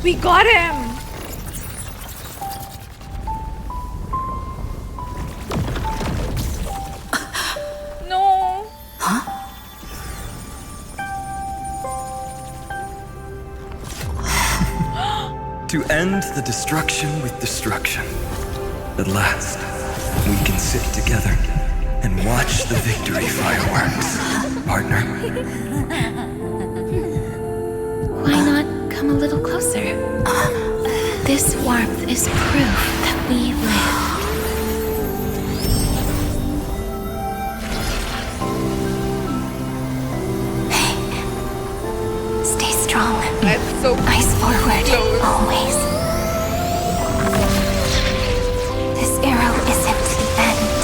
We got him! No! To end the destruction with destruction. At last, we can sit together and watch the victory fireworks, partner. Why not come a little closer? This warmth is proof that we live. Hey, stay strong. That's so Eyes forward, close. always. This arrow isn't the end,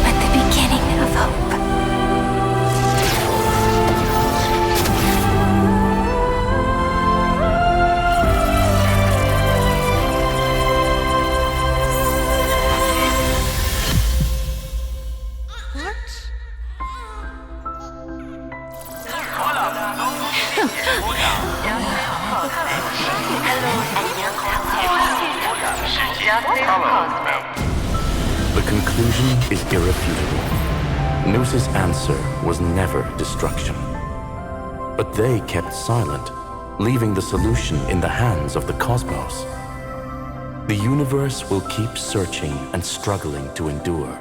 but the beginning of hope. The conclusion is irrefutable. Noos's answer was never destruction. But they kept silent, leaving the solution in the hands of the cosmos. The universe will keep searching and struggling to endure.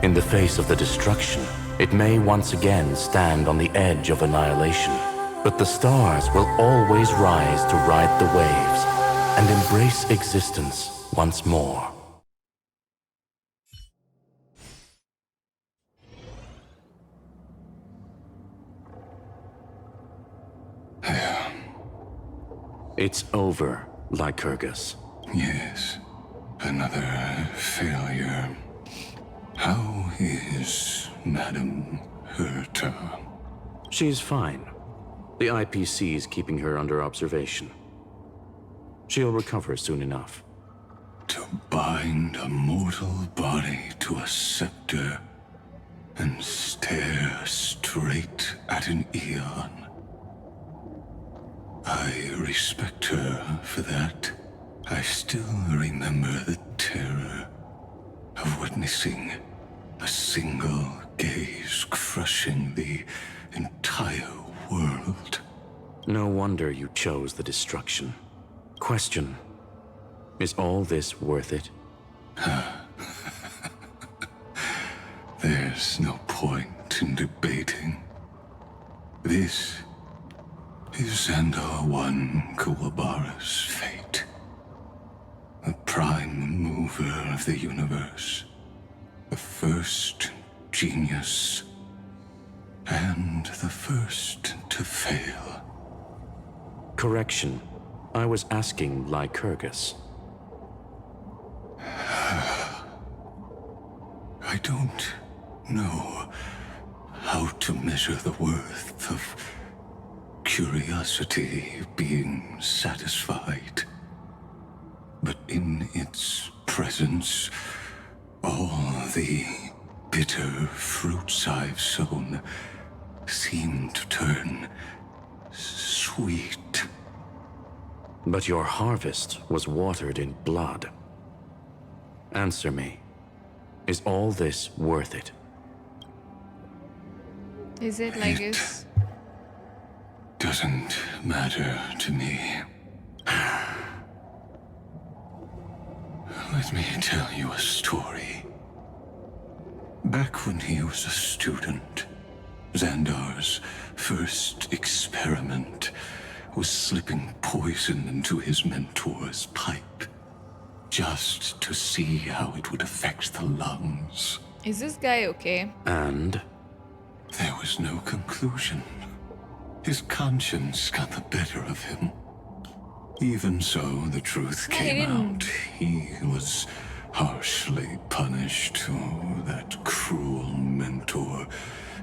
In the face of the destruction, it may once again stand on the edge of annihilation. But the stars will always rise to ride the waves and embrace existence once more. It's over, Lycurgus. Yes, another failure. How is Madame Herta? She's fine. The IPC's keeping her under observation. She'll recover soon enough. To bind a mortal body to a scepter and stare straight at an eon. I respect her for that. I still remember the terror of witnessing a single gaze crushing the entire world. No wonder you chose the destruction. Question: is all this worth it? There's no point in debating. This is Xandar I Kuwabara's fate. The prime mover of the universe. The first genius. And the first to fail. Correction. I was asking Lycurgus. I don't know how to measure the worth of curiosity being satisfied. But in its presence, all the bitter fruits I've sown seem to turn sweet. But your harvest was watered in blood. Answer me. Is all this worth it? Is it like this? Doesn't matter to me. Let me tell you a story. Back when he was a student, Xandar's first experiment was slipping poison into his mentor's pipe, just to see how it would affect the lungs. Is this guy okay? And? There was no conclusion. His conscience got the better of him. Even so, the truth came out. He was harshly punished. Oh, that cruel mentor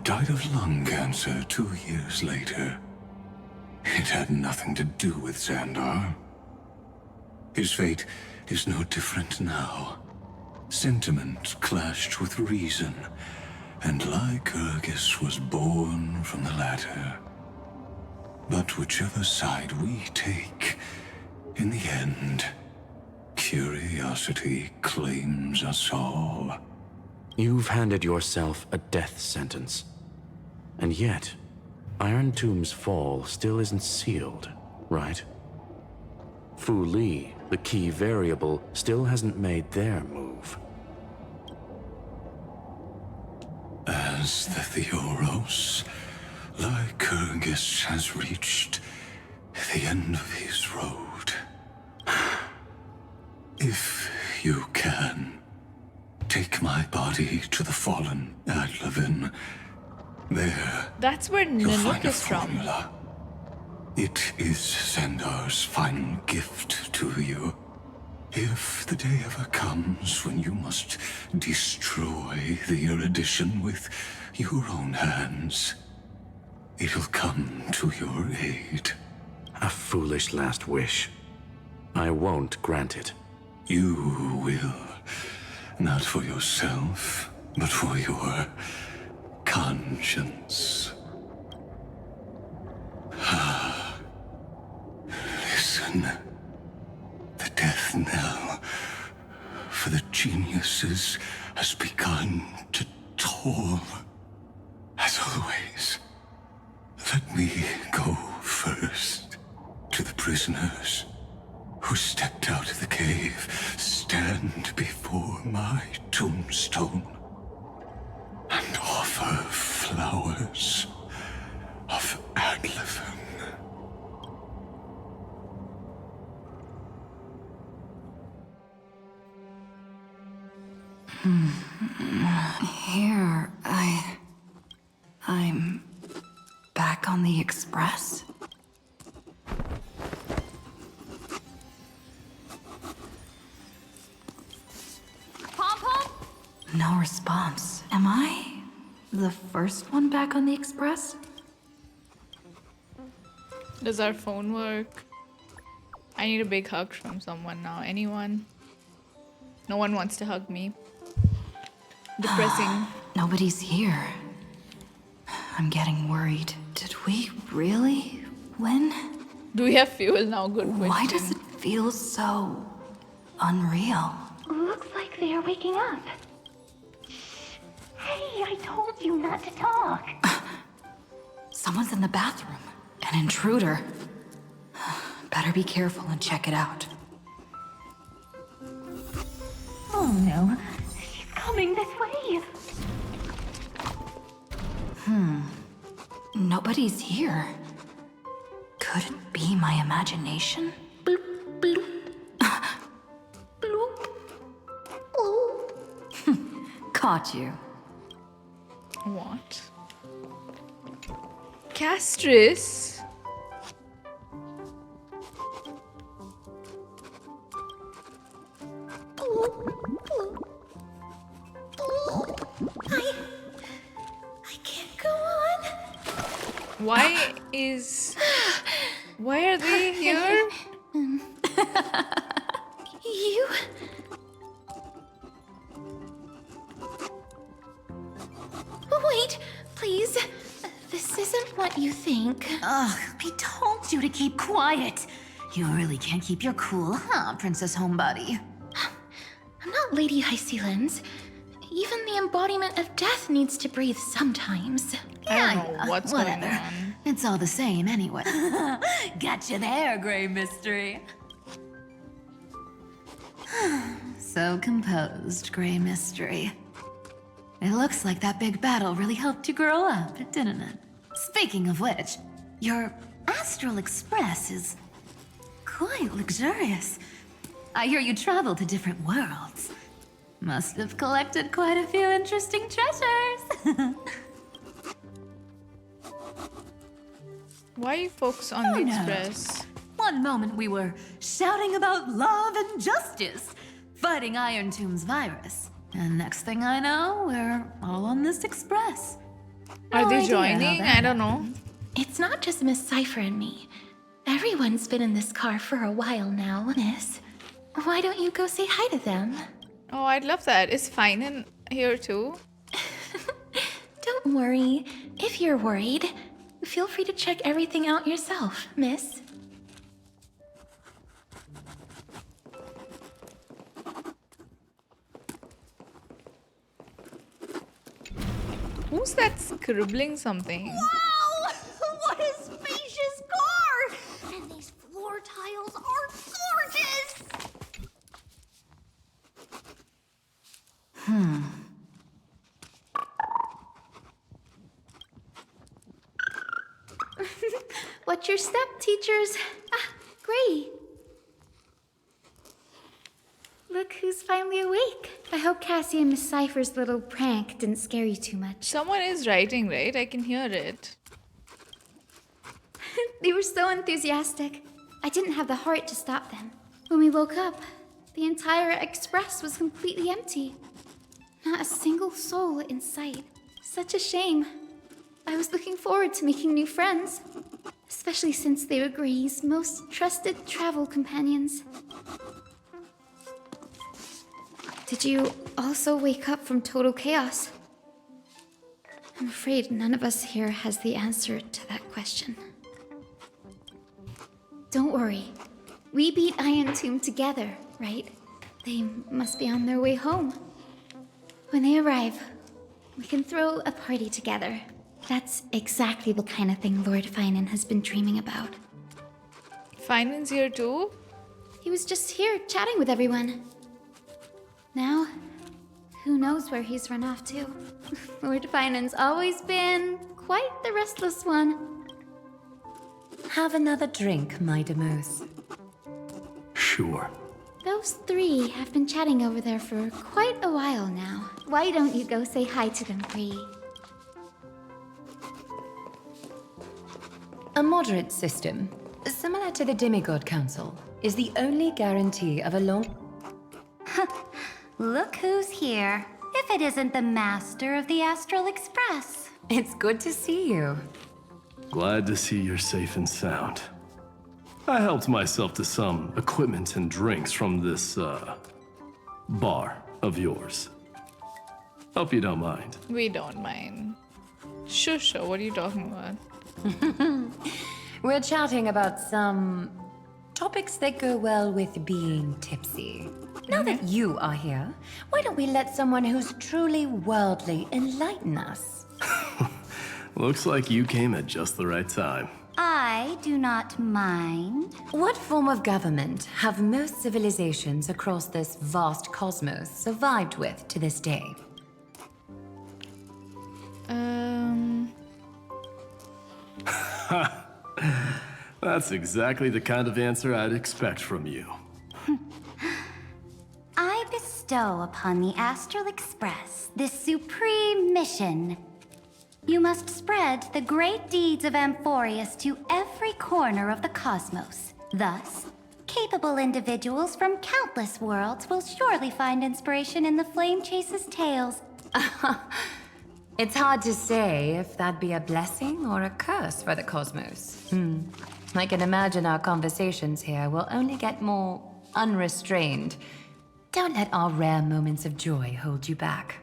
died of lung cancer 2 years later. It had nothing to do with Xandar. His fate is no different now. Sentiment clashed with reason, and Lycurgus was born from the latter. But whichever side we take, In the end, curiosity claims us all. You've handed yourself a death sentence. And yet, Iron Tomb's fall still isn't sealed, right? Fu Li, the key variable, still hasn't made their move. As the Theoros, Lycurgus has reached the end of his road. If you can, take my body to the fallen Adlevin. There, That's where you'll find Nanook a is from. formula. It is Zendar's final gift to you. If the day ever comes when you must destroy the erudition with your own hands, it'll come to your aid. A foolish last wish. I won't grant it. You will. Not for yourself, but for your conscience. Listen. The death knell for the geniuses has begun to toll. As always, let me go first to the prisoners who stepped out of the cave. Stand before my tombstone and offer flowers of Adlevin. Here, I'm back on the express. Pom-pom? No response. Am I the first one back on the express? Does our phone work? I need a big hug from someone now. Anyone? No one wants to hug me. Depressing. Nobody's here. I'm getting worried. Did we really win? Do we have fuel now? Good question. Why does it feel so unreal? Looks like they are waking up. Hey, I told you not to talk. Someone's in the bathroom. An intruder. Better be careful and check it out. Oh no, she's coming this way. Nobody's here. Could it be my imagination? Bloop, bloop. Bloop. Bloop. Caught you. What? Castorice? I can't go on. Why are they here? You... Wait, please. This isn't what you think. Ugh, I told you to keep quiet. You really can't keep your cool, huh, Princess Homebody? I'm not Lady High Sealands. Even the embodiment of death needs to breathe sometimes. I don't know what's whatever. going on. It's all the same anyway. Gotcha there, Grey Mystery. So composed, Grey Mystery. It looks like that big battle really helped you grow up, didn't it? Speaking of which, your Astral Express is quite luxurious. I hear you travel to different worlds. Must have collected quite a few interesting treasures. Why you focus on the no. express? One moment we were shouting about love and justice, fighting Iron Tomb's virus. And next thing I know, we're all on this express. Are No they idea how joining? that I don't know. It's not just Miss Cypher and me. Everyone's been in this car for a while now, Miss. Why don't you go say hi to them? Oh, I'd love that. Is Fine in here too? Don't worry. If you're worried, feel free to check everything out yourself, Miss. Who's that scribbling something? Wow! What a spacious car! And these floor tiles are gorgeous! Watch your step, teachers. Ah, Gray. Look who's finally awake. I hope Cassie and Miss Cypher's little prank didn't scare you too much. Someone is writing, right? I can hear it. They were so enthusiastic. I didn't have the heart to stop them. When we woke up, the entire express was completely empty. Not a single soul in sight. Such a shame. I was looking forward to making new friends, especially since they were Gray's most trusted travel companions. Did you also wake up from total chaos? I'm afraid none of us here has the answer to that question. Don't worry. We beat Iron Tomb together, right? They must be on their way home. When they arrive, we can throw a party together. That's exactly the kind of thing Lord Finan has been dreaming about. Finan's here too? He was just here chatting with everyone. Now, who knows where he's run off to? Lord Finan's always been quite the restless one. Have another drink, my Demouse. Sure. Those three have been chatting over there for quite a while now. Why don't you go say hi to them, Bree? A moderate system, similar to the Demigod Council, is the only guarantee of a long... Look who's here. If it isn't the master of the Astral Express. It's good to see you. Glad to see you're safe and sound. I helped myself to some equipment and drinks from this, bar of yours. Hope you don't mind. We don't mind. Shush, what are you talking about? We're chatting about some topics that go well with being tipsy. Now that you are here, why don't we let someone who's truly worldly enlighten us? Looks like you came at just the right time. I do not mind. What form of government have most civilizations across this vast cosmos survived with to this day? That's exactly the kind of answer I'd expect from you. I bestow upon the Astral Express this supreme mission. You must spread the great deeds of Amphoreus to every corner of the cosmos. Thus, capable individuals from countless worlds will surely find inspiration in the Flame Chase's tales. It's hard to say if that'd be a blessing or a curse for the cosmos. I can imagine our conversations here will only get more unrestrained. Don't let our rare moments of joy hold you back.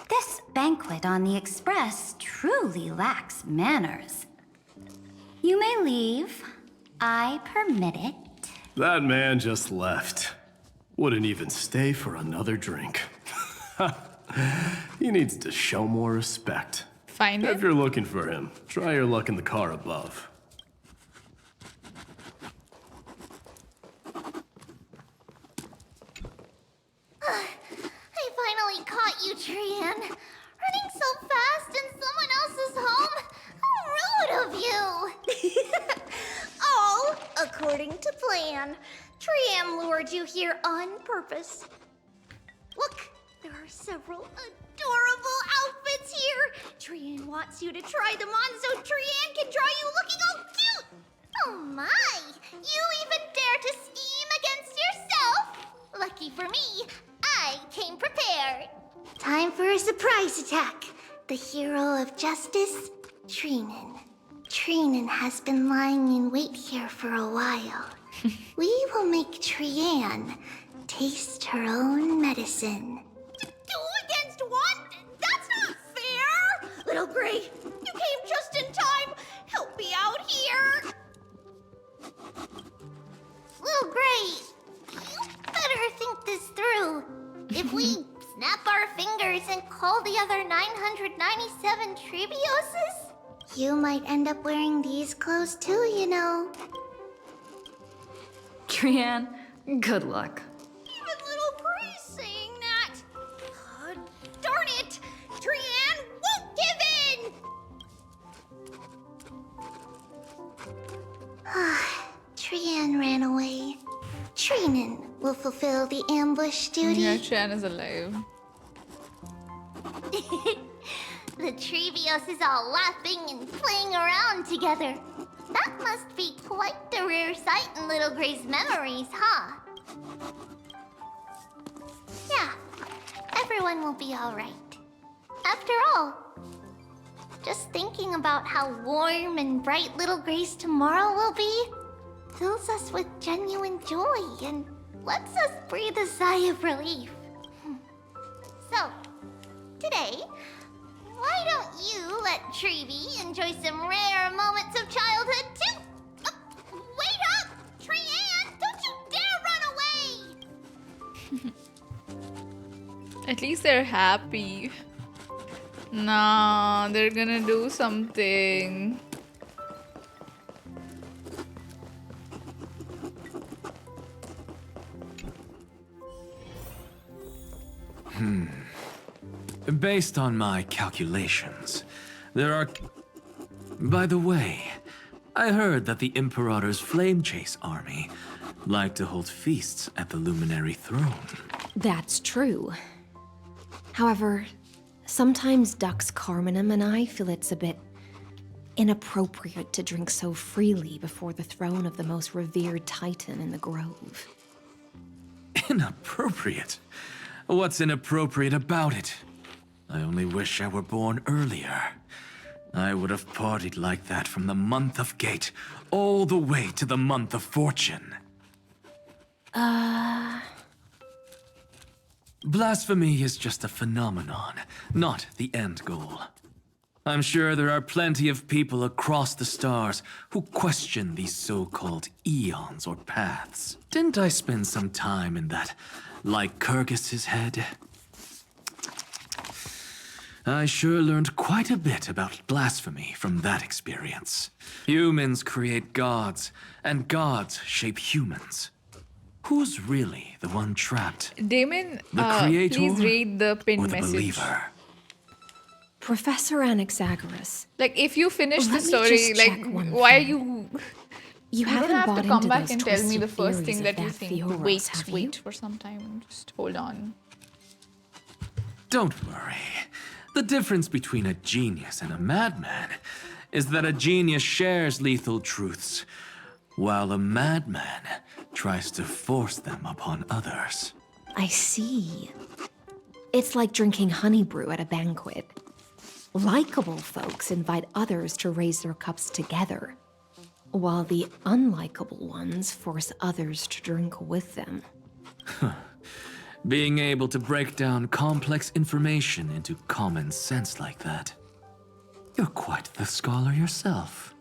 This banquet on the Express truly lacks manners. You may leave. I permit it. That man just left. Wouldn't even stay for another drink. He needs to show more respect. Find If it? you're looking for him, try your luck in the car above. I finally caught you, Trian. Running so fast in someone else's home? How rude of you! All according to plan. Trian lured you here on purpose. Look, there are several adorable outfits here. Trian wants you to try them on so Trian can draw you looking all cute. Oh my! You even dare to scheme against yourself? Lucky for me, I came prepared. Time for a surprise attack. The hero of justice, Trinan. Trinan has been lying in wait here for a while. We will make Trian taste her own medicine. Two against one? That's not fair! Little Gray, you came just in time. Help me out here. Little Gray, you better think this through. If we snap our fingers and all the other 997 Trebioses? You might end up wearing these clothes too, you know. Trian, good luck. Even little Grace saying that. Darn it! Trian won't give in! Trian ran away. Trinan will fulfill the ambush duty. Yeah, Chan is alive. The Trebioses all laughing and playing around together. That must be quite the rare sight in Little Gray's memories, huh? Yeah, everyone will be alright. After all, just thinking about how warm and bright Little Gray's tomorrow will be fills us with genuine joy and lets us breathe a sigh of relief. So, today, why don't you let Trevi enjoy some rare moments of childhood too? Wait up! Trian, don't you dare run away! At least they're happy. Nah, they're gonna do something. Based on my calculations, there are... By the way, I heard that the Imperator's Flame Chase army like to hold feasts at the Luminary Throne. That's true. However, sometimes Dux Carminum and I feel it's a bit inappropriate to drink so freely before the throne of the most revered Titan in the Grove. Inappropriate? What's inappropriate about it? I only wish I were born earlier. I would have partied like that from the month of Gate all the way to the month of Fortune. Blasphemy is just a phenomenon, not the end goal. I'm sure there are plenty of people across the stars who question these so-called eons or paths. Didn't I spend some time in that Lycurgus's head? I sure learned quite a bit about blasphemy from that experience. Humans create gods, and gods shape humans. Who's really the one trapped? Damon, The creator please read the pinned or the message. believer? Professor Anaxagoras. Like, if you finish the Let me story, just like, check one why are thing. you... You don't haven't have bought to come into back those and tell me twisted the first theories thing of that you think. Amphoreus, Wait, have wait you? for some time. Just hold on. Don't worry. The difference between a genius and a madman is that a genius shares lethal truths, while a madman tries to force them upon others. I see. It's like drinking honey brew at a banquet. Likeable folks invite others to raise their cups together, while the unlikable ones force others to drink with them. Being able to break down complex information into common sense like that. You're quite the scholar yourself.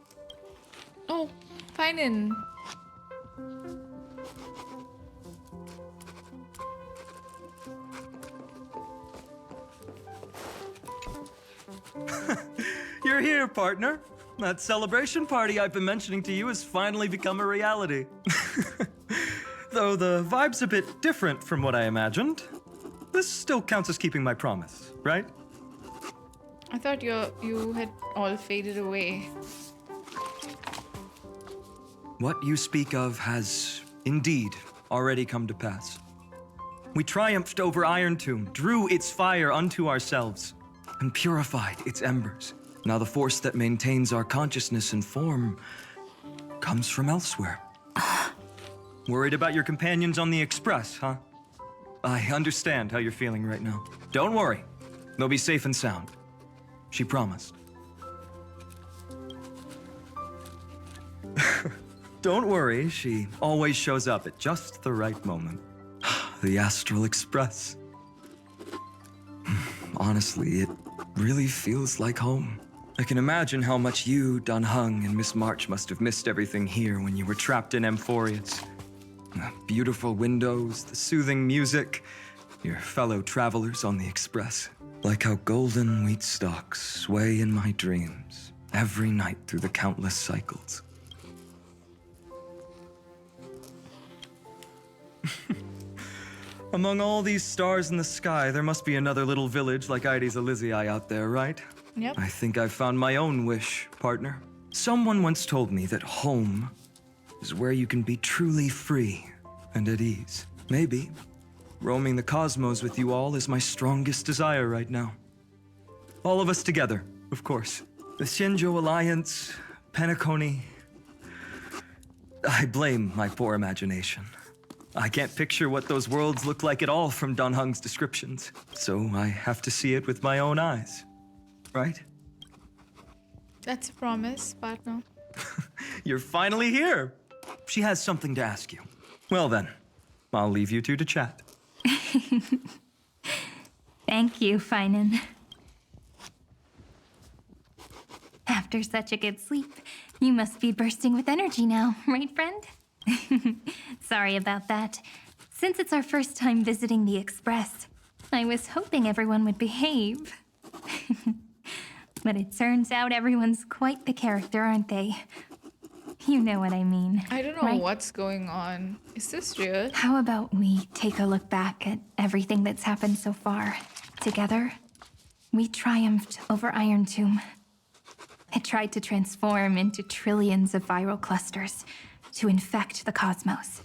Oh, fine in. You're here, partner. That celebration party I've been mentioning to you has finally become a reality. Though the vibe's a bit different from what I imagined. This still counts as keeping my promise, right? I thought you had all faded away. What you speak of has indeed already come to pass. We triumphed over Iron Tomb, drew its fire unto ourselves, and purified its embers. Now the force that maintains our consciousness and form comes from elsewhere. Worried about your companions on the Express, huh? I understand how you're feeling right now. Don't worry. They'll be safe and sound. She promised. Don't worry, she always shows up at just the right moment. The Astral Express. Honestly, it really feels like home. I can imagine how much you, Dun Hung, and Miss March must have missed everything here when you were trapped in Amphoreus. The beautiful windows, the soothing music, your fellow travelers on the Express. Like how golden wheat stalks sway in my dreams every night through the countless cycles. Among all these stars in the sky, there must be another little village like Ides Elysiae out there, right? Yep. I think I've found my own wish, partner. Someone once told me that home is where you can be truly free and at ease. Maybe roaming the cosmos with you all is my strongest desire right now. All of us together, of course. The Shinjo Alliance, Penacony. I blame my poor imagination. I can't picture what those worlds look like at all from Don Hung's descriptions, so I have to see it with my own eyes. Right? That's a promise, partner. You're finally here. She has something to ask you. Well then, I'll leave you two to chat. Thank you, Finan. After such a good sleep, you must be bursting with energy now, right, friend? Sorry about that. Since it's our first time visiting the Express, I was hoping everyone would behave. But it turns out everyone's quite the character, aren't they? You know what I mean. I don't know right? what's going on. Is this real? How about we take a look back at everything that's happened so far? Together, we triumphed over Iron Tomb. It tried to transform into trillions of viral clusters to infect the cosmos.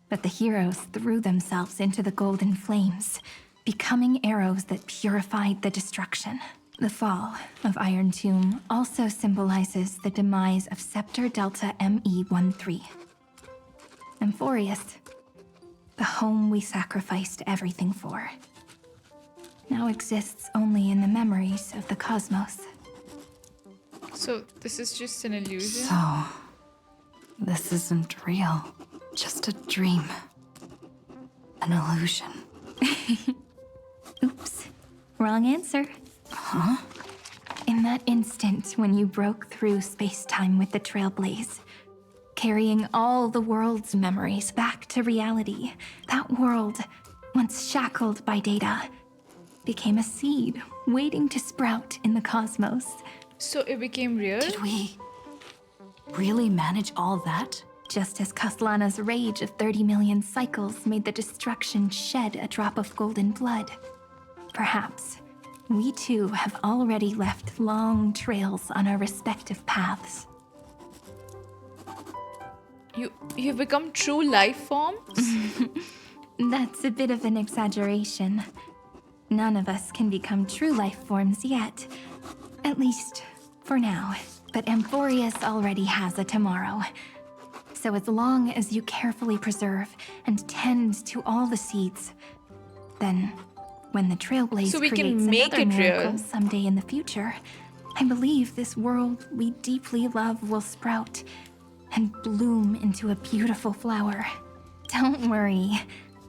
But the heroes threw themselves into the golden flames, becoming arrows that purified the destruction. The fall of Iron Tomb also symbolizes the demise of Scepter Delta ME13. Amphoreus, the home we sacrificed everything for, now exists only in the memories of the cosmos. So, this is just an illusion? So, this isn't real. Just a dream. An illusion. Oops. Wrong answer. Huh? In that instant when you broke through space-time with the Trailblaze, carrying all the world's memories back to reality, that world, once shackled by data, became a seed waiting to sprout in the cosmos. So it became real? Did we really manage all that? Just as Kaslana's rage of 30 million cycles made the destruction shed a drop of golden blood. Perhaps we too have already left long trails on our respective paths. You've become true life forms? That's a bit of an exaggeration. None of us can become true life forms yet. At least, for now. But Amphoreus already has a tomorrow. So as long as you carefully preserve and tend to all the seeds, then when the Trailblaze creates another miracle someday in the future, I believe this world we deeply love will sprout and bloom into a beautiful flower. Don't worry.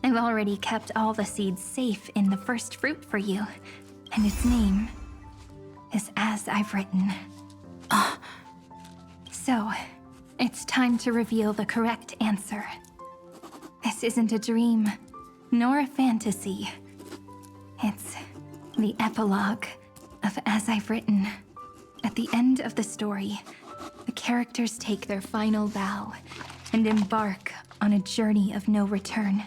I've already kept all the seeds safe in the first fruit for you, and its name is As I've Written. So, it's time to reveal the correct answer. This isn't a dream, nor a fantasy. It's the epilogue of As I've Written. At the end of the story, the characters take their final vow and embark on a journey of no return.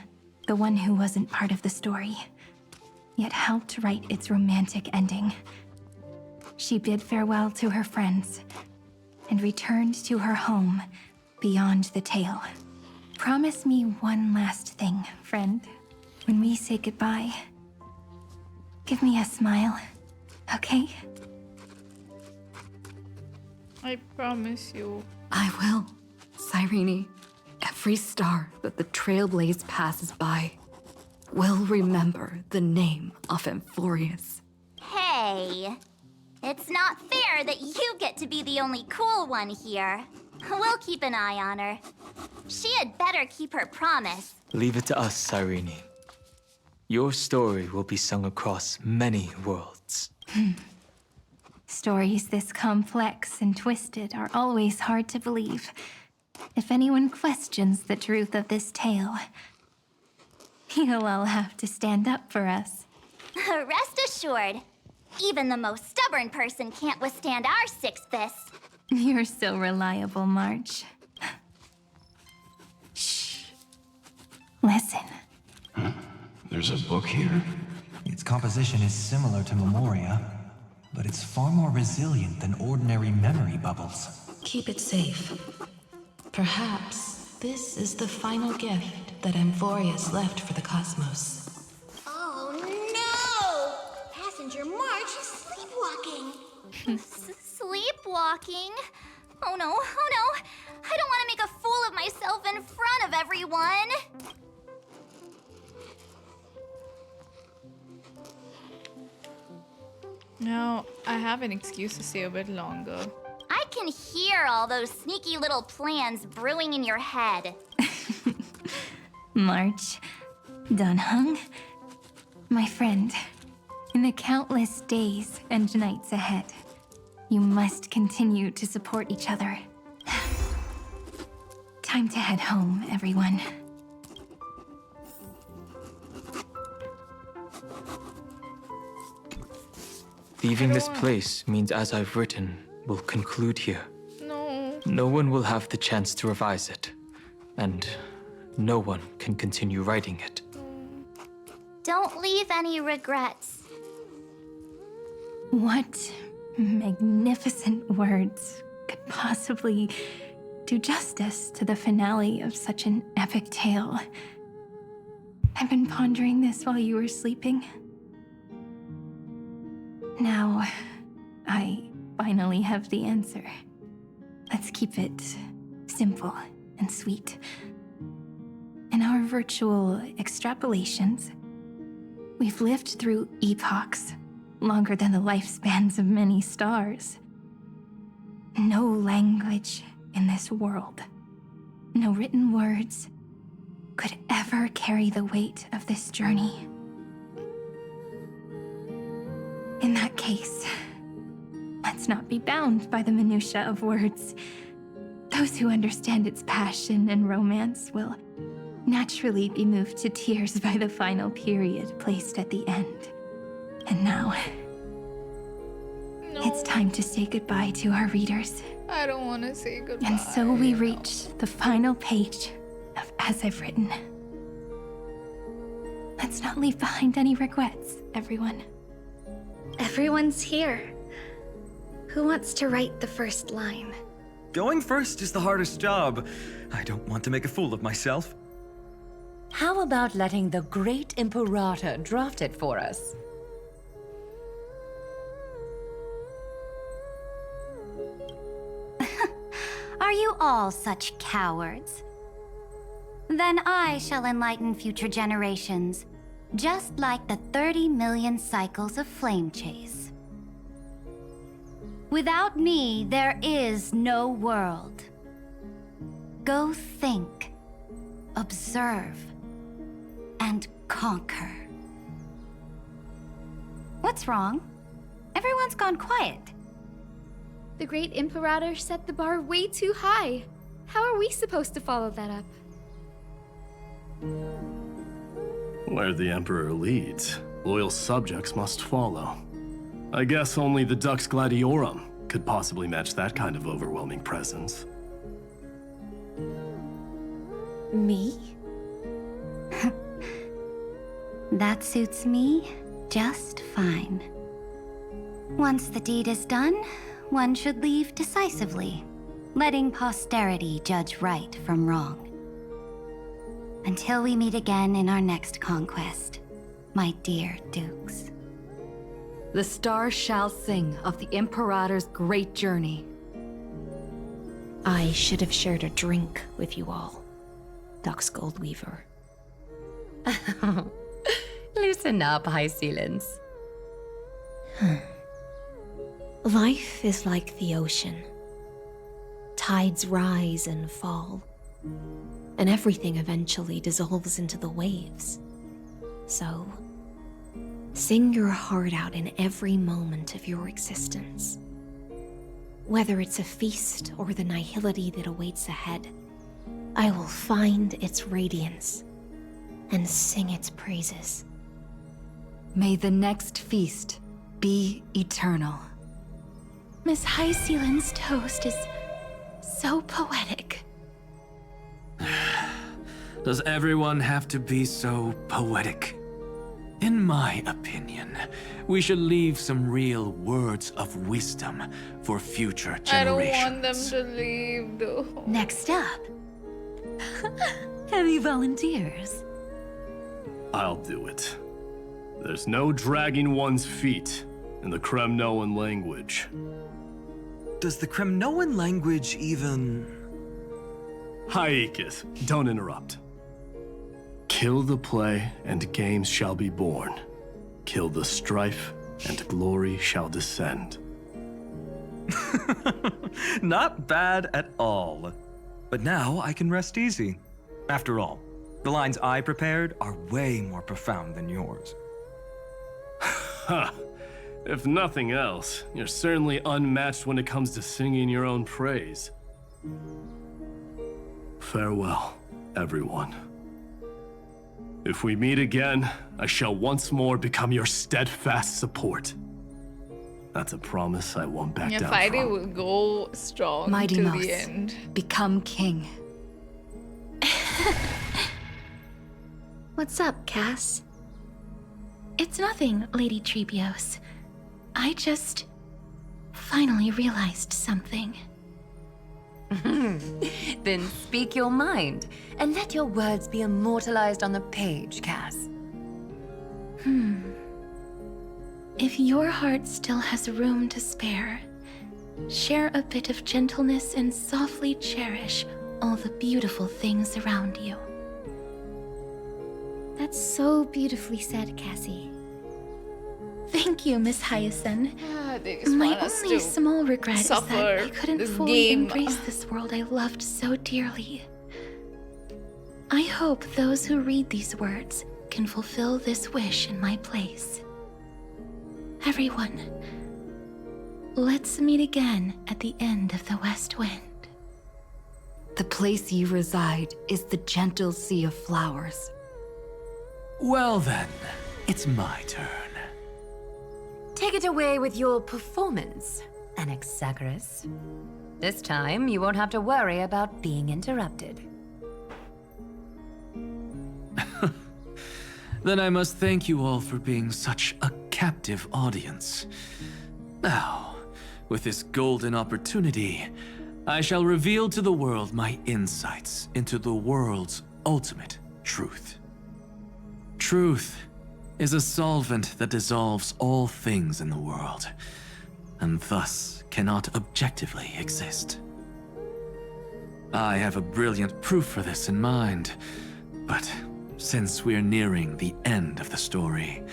The one who wasn't part of the story, yet helped write its romantic ending. She bid farewell to her friends and returned to her home beyond the tale. Promise me one last thing, friend. When we say goodbye, give me a smile, okay? I promise you. I will, Cyrene. Every star that the Trailblaze passes by will remember the name of Amphoreus. Hey, it's not fair that you get to be the only cool one here. We'll keep an eye on her. She had better keep her promise. Leave it to us, Cyrene. Your story will be sung across many worlds. Stories this complex and twisted are always hard to believe. If anyone questions the truth of this tale, you'll all have to stand up for us. Rest assured, even the most stubborn person can't withstand our six fists. You're so reliable, March. Shh. Listen. There's a book here? Its composition is similar to Memoria, but it's far more resilient than ordinary memory bubbles. Keep it safe. Perhaps this is the final gift that Amphoreus left for the cosmos. Oh no! Passenger March is sleepwalking. Sleepwalking? Oh no, oh no! I don't want to make a fool of myself in front of everyone! No, I have an excuse to stay a bit longer. I can hear all those sneaky little plans brewing in your head. March, Dunhung, my friend, in the countless days and nights ahead, you must continue to support each other. Time to head home, everyone. Leaving this place means, as I've written, will conclude here. No. No one will have the chance to revise it, and no one can continue writing it. Don't leave any regrets. What magnificent words could possibly do justice to the finale of such an epic tale? I've been pondering this while you were sleeping. Now, I finally have the answer. Let's keep it simple and sweet. In our virtual extrapolations, we've lived through epochs longer than the lifespans of many stars. No language in this world, no written words, could ever carry the weight of this journey. In that case, let's not be bound by the minutiae of words. Those who understand its passion and romance will naturally be moved to tears by the final period placed at the end. And now, it's time to say goodbye to our readers. I don't want to say goodbye. And so we reach the final page of As I've Written. Let's not leave behind any regrets, everyone. Everyone's here. Who wants to write the first line? Going first is the hardest job. I don't want to make a fool of myself. How about letting the great Imperator draft it for us? Are you all such cowards? Then I shall enlighten future generations, just like the 30 million cycles of flame chase. Without me, there is no world. Go think, observe, and conquer. What's wrong? Everyone's gone quiet. The great Imperator set the bar way too high. How are we supposed to follow that up? Where the Emperor leads, loyal subjects must follow. I guess only the Dux Gladiorum could possibly match that kind of overwhelming presence. Me? That suits me just fine. Once the deed is done, one should leave decisively, letting posterity judge right from wrong. Until we meet again in our next conquest, my dear dukes. The stars shall sing of the Imperator's great journey. I should have shared a drink with you all, Dux Goldweaver. Loosen up, High Ceilings. Life is like the ocean. Tides rise and fall, and everything eventually dissolves into the waves. So, sing your heart out in every moment of your existence. Whether it's a feast or the nihility that awaits ahead, I will find its radiance and sing its praises. May the next feast be eternal. Miss Hyaceland's toast is so poetic. Does everyone have to be so poetic? In my opinion, we should leave some real words of wisdom for future generations. I don't want them to leave though. Next up. Any volunteers? I'll do it. There's no dragging one's feet in the Kremnoan language. Does the Kremnoan language even... Haikith, don't interrupt. Kill the play, and games shall be born. Kill the strife, and glory shall descend. Not bad at all. But now I can rest easy. After all, the lines I prepared are way more profound than yours. Ha! If nothing else, you're certainly unmatched when it comes to singing your own praise. Farewell, everyone. If we meet again, I shall once more become your steadfast support. That's a promise I won't back down Friday from. will go strong Mighty till Mouse, the end. become king. What's up, Cass? It's nothing, Lady Trebios. I just finally realized something. Then speak your mind, and let your words be immortalized on the page, Cass. If your heart still has room to spare, share a bit of gentleness and softly cherish all the beautiful things around you. That's so beautifully said, Cassie. Thank you, Miss Hyacinth. They just My want us only to small regret is that suffer I couldn't this fully game. embrace this world I loved so dearly. I hope those who read these words can fulfill this wish in my place. Everyone, let's meet again at the end of the West Wind. The place you reside is the gentle sea of flowers. Well then, it's my turn. Take it away with your performance, Anaxagoras. This time, you won't have to worry about being interrupted. Then I must thank you all for being such a captive audience. Now, with this golden opportunity, I shall reveal to the world my insights into the world's ultimate truth. Truth is a solvent that dissolves all things in the world, and thus cannot objectively exist. I have a brilliant proof for this in mind, but since we're nearing the end of the story,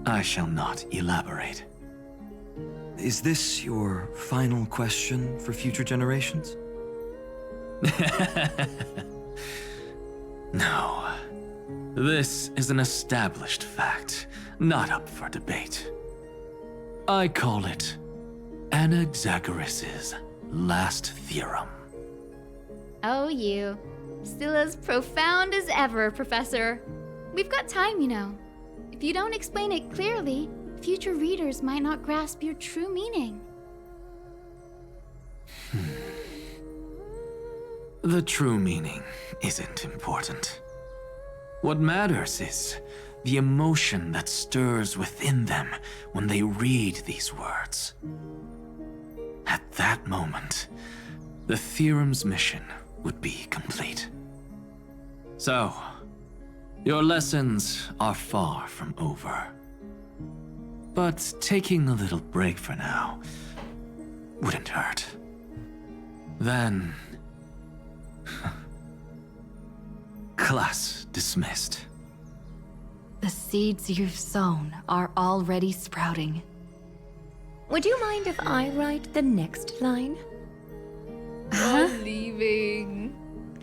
I shall not elaborate. Is this your final question for future generations? No. This is an established fact, not up for debate. I call it Anaxagoras' last theorem. Oh, you. Still as profound as ever, Professor. We've got time, you know. If you don't explain it clearly, future readers might not grasp your true meaning. The true meaning isn't important. What matters is the emotion that stirs within them when they read these words. At that moment, the theorem's mission would be complete. So, your lessons are far from over. But taking a little break for now wouldn't hurt. Then... class dismissed. The seeds you've sown are already sprouting. Would you mind if I write the next line? I'm leaving.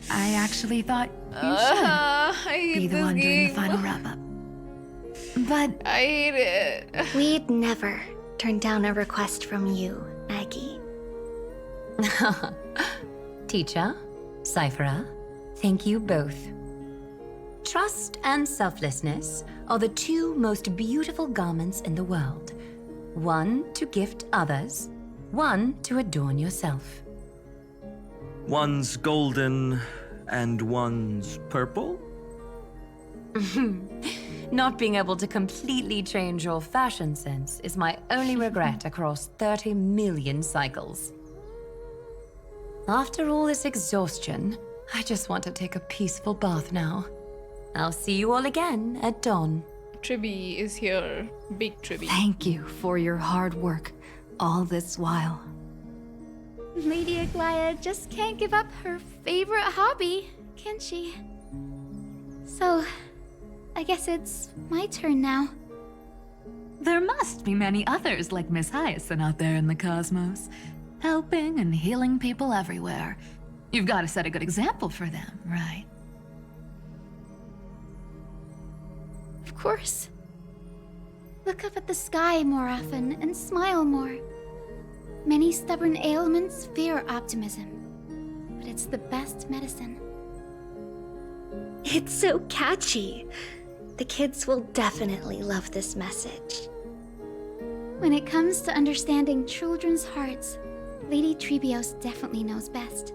I actually thought you I should hate be the this one doing the game. final wrap-up. But I hate it. We'd never turn down a request from you, Maggie. Teacher, Cyphera, thank you both. Trust and selflessness are the two most beautiful garments in the world. One to gift others, one to adorn yourself. One's golden and one's purple? Not being able to completely change your fashion sense is my only regret across 30 million cycles. After all this exhaustion, I just want to take a peaceful bath now. I'll see you all again at dawn. Tribby is here. Big Tribby. Thank you for your hard work all this while. Lady Aglaya just can't give up her favorite hobby, can she? So, I guess it's my turn now. There must be many others like Miss Hyacinth out there in the cosmos, helping and healing people everywhere. You've got to set a good example for them, right? Of course. Look up at the sky more often and smile more. Many stubborn ailments fear optimism, but it's the best medicine. It's so catchy. The kids will definitely love this message. When it comes to understanding children's hearts, Lady Trebios definitely knows best.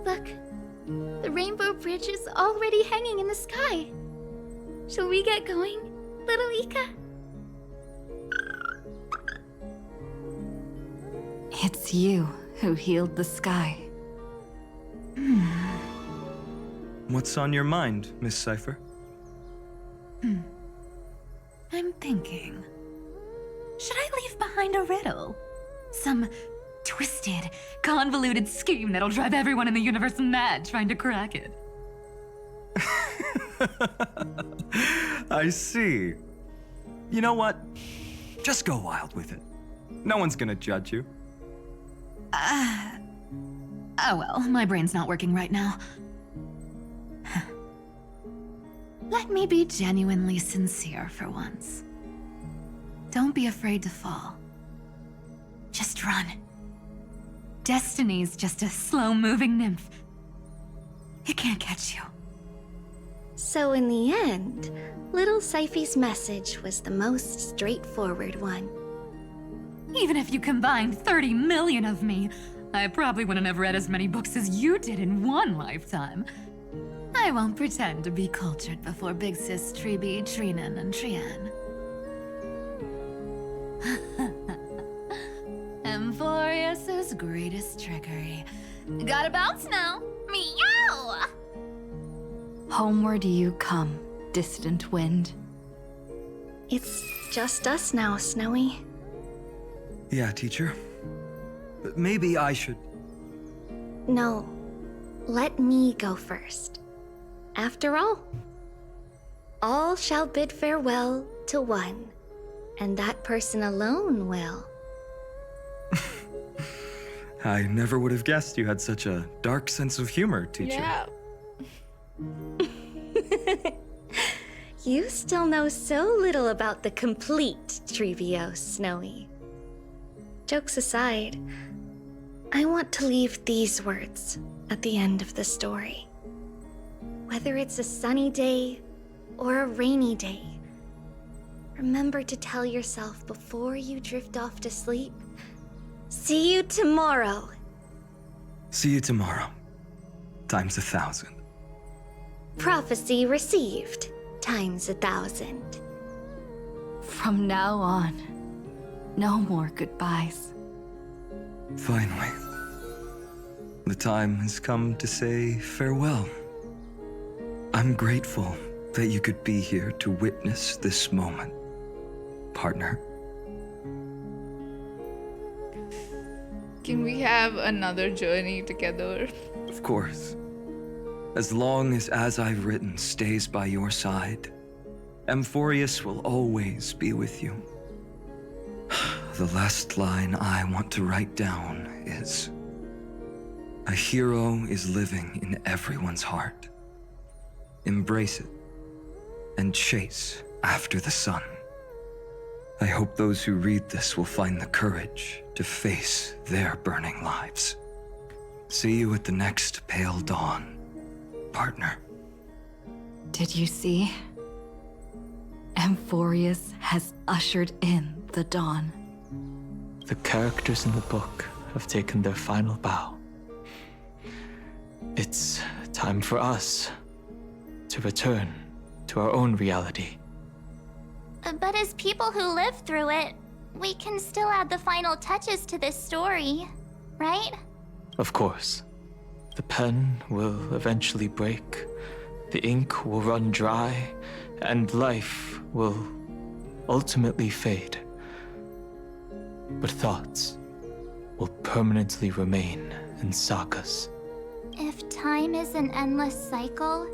Look, the Rainbow Bridge is already hanging in the sky. Shall we get going, little Ika? It's you who healed the sky. What's on your mind, Miss Cypher? I'm thinking. Should I leave behind a riddle? Some twisted, convoluted scheme that'll drive everyone in the universe mad trying to crack it. I see. You know what? Just go wild with it. No one's gonna judge you. Oh well, my brain's not working right now. Let me be genuinely sincere for once. Don't be afraid to fall. Just run. Destiny's just a slow-moving nymph. It can't catch you. So in the end, little Cyphy's message was the most straightforward one. Even if you combined 30 million of me, I probably wouldn't have read as many books as you did in one lifetime. I won't pretend to be cultured before Big Sis Treeby, Trinan, and Trian. Amphoreus' greatest trickery. Gotta bounce now. Meow! Homeward you come, distant wind. It's just us now, Snowy. Yeah, teacher. But maybe I should... No, let me go first. After all shall bid farewell to one, and that person alone will. I never would have guessed you had such a dark sense of humor, teacher. Yeah. You still know so little about the complete Trebios, Snowy. Jokes aside, I want to leave these words at the end of the story. Whether it's a sunny day or a rainy day, remember to tell yourself before you drift off to sleep, see you tomorrow. See you tomorrow. Times 1,000. Prophecy received. Times 1,000. From now on, no more goodbyes. Finally. The time has come to say farewell. I'm grateful that you could be here to witness this moment, partner. Can we have another journey together? Of course. As long as I've written stays by your side, Amphoreus will always be with you. The last line I want to write down is, a hero is living in everyone's heart. Embrace it and chase after the sun. I hope those who read this will find the courage to face their burning lives. See you at the next pale dawn. partner. Did you see? Amphoreus has ushered in the dawn. The characters in the book have taken their final bow. It's time for us to return to our own reality. But as people who lived through it, we can still add the final touches to this story, right? Of course. The pen will eventually break, the ink will run dry, and life will ultimately fade. But thoughts will permanently remain in sagas. If time is an endless cycle,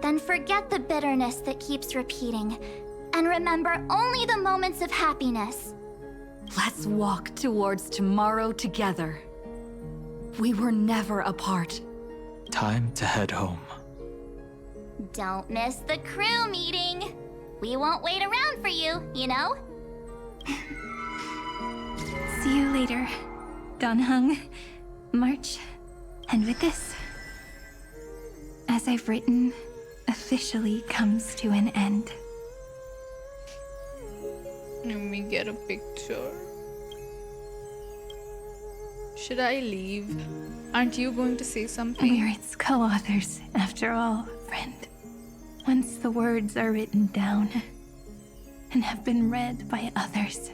then forget the bitterness that keeps repeating, and remember only the moments of happiness. Let's walk towards tomorrow together. We were never apart. Time to head home. Don't miss the crew meeting. We won't wait around for you, you know? See you later, Donhung, March, and with this, as I've written, officially comes to an end. Let me get a picture. Should I leave? Aren't you going to say something? We're its co-authors, after all, friend. Once the words are written down and have been read by others,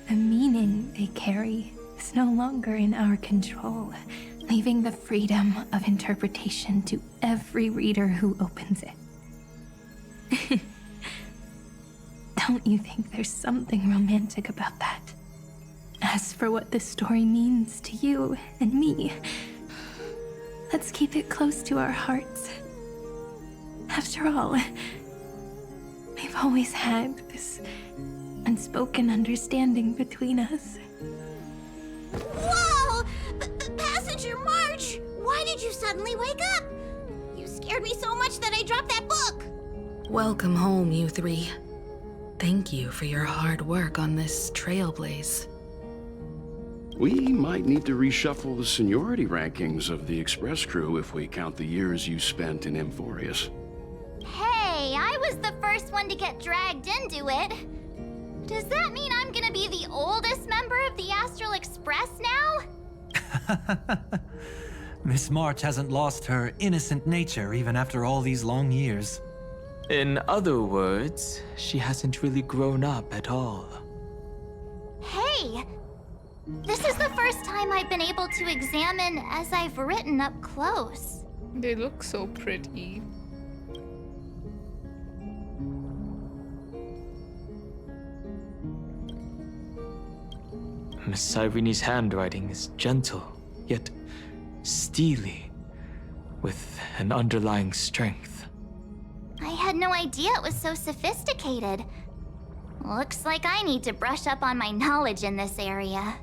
the meaning they carry is no longer in our control, leaving the freedom of interpretation to every reader who opens it. Don't you think there's something romantic about that? As for what this story means to you and me, let's keep it close to our hearts. After all, we've always had this unspoken understanding between us. Whoa! Passenger March! Why did you suddenly wake up? You scared me so much that I dropped that book! Welcome home, you three. Thank you for your hard work on this Trailblaze. We might need to reshuffle the seniority rankings of the Express crew if we count the years you spent in Amphoreus. Hey, I was the first one to get dragged into it. Does that mean I'm gonna be the oldest member of the Astral Express now? Miss March hasn't lost her innocent nature even after all these long years. In other words, she hasn't really grown up at all. Hey! This is the first time I've been able to examine as I've written up close. They look so pretty. Miss Irene's handwriting is gentle, yet steely, with an underlying strength. I had no idea it was so sophisticated. Looks like I need to brush up on my knowledge in this area.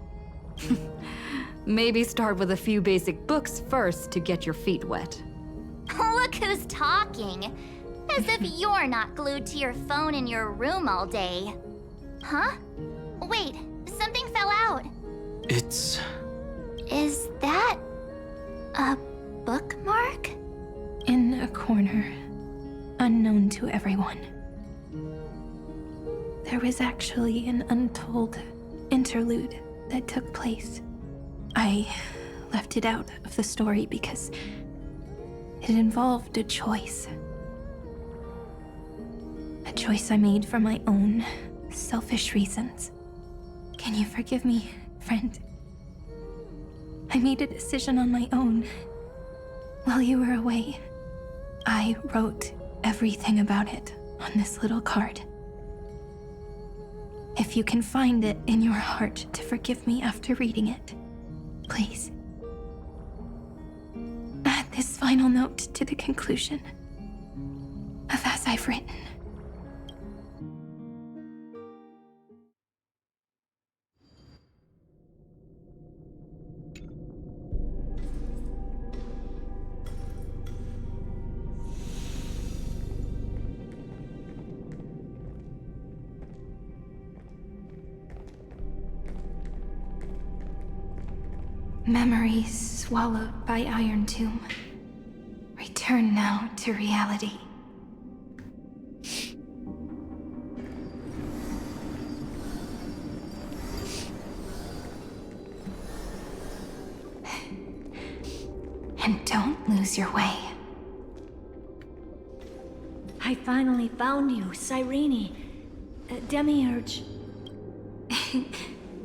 Maybe start with a few basic books first to get your feet wet. Look who's talking. As if you're not glued to your phone in your room all day. Huh? Wait, something fell out. It's... Is that a bookmark? In a corner, unknown to everyone. There was actually an untold interlude that took place. I left it out of the story because it involved a choice. A choice I made for my own selfish reasons. Can you forgive me, friend? I made a decision on my own. While you were away, I wrote everything about it on this little card. If you can find it in your heart to forgive me after reading it, please. Add this final note to the conclusion of As I've Written. Memories swallowed by Iron Tomb. return now to reality. And don't lose your way. I finally found you, Cyrene. Demiurge.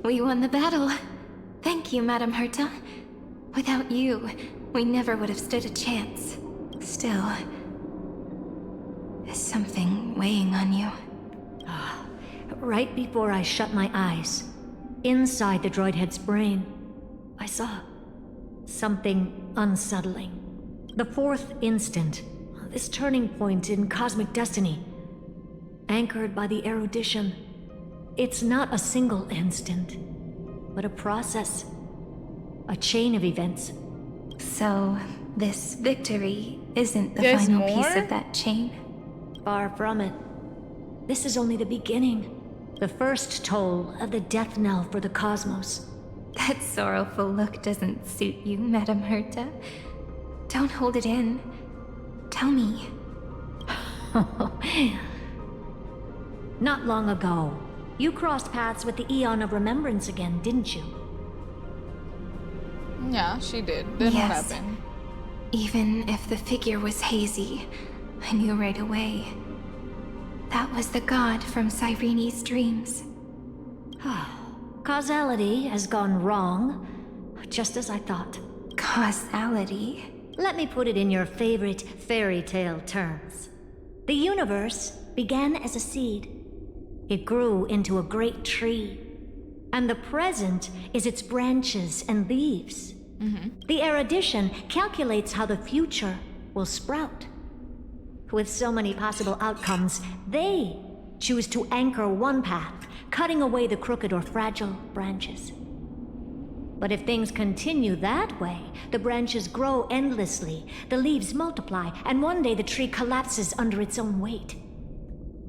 We won the battle. Thank you, Madame Herta. Without you, we never would have stood a chance. Still, is something weighing on you? Right before I shut my eyes, inside the droid head's brain, I saw something unsettling. The fourth instant, this turning point in cosmic destiny, anchored by the erudition. It's not a single instant, but a process, a chain of events. So, this victory isn't the There's final piece more? of that chain? Far from it. This is only the beginning. The first toll of the death knell for the cosmos. That sorrowful look doesn't suit you, Madame Herta. Don't hold it in. Tell me. Not long ago, you crossed paths with the Eon of Remembrance again, didn't you? Yeah, she did. Then what Yes. happened? Even if the figure was hazy, I knew right away. That was the god from Cyrene's dreams. Causality has gone wrong, just as I thought. Causality? Let me put it in your favorite fairy tale terms. The universe began as a seed. It grew into a great tree. And the present is its branches and leaves. The erudition calculates how the future will sprout. With so many possible outcomes, they choose to anchor one path, cutting away the crooked or fragile branches. But if things continue that way, the branches grow endlessly, the leaves multiply, and one day the tree collapses under its own weight.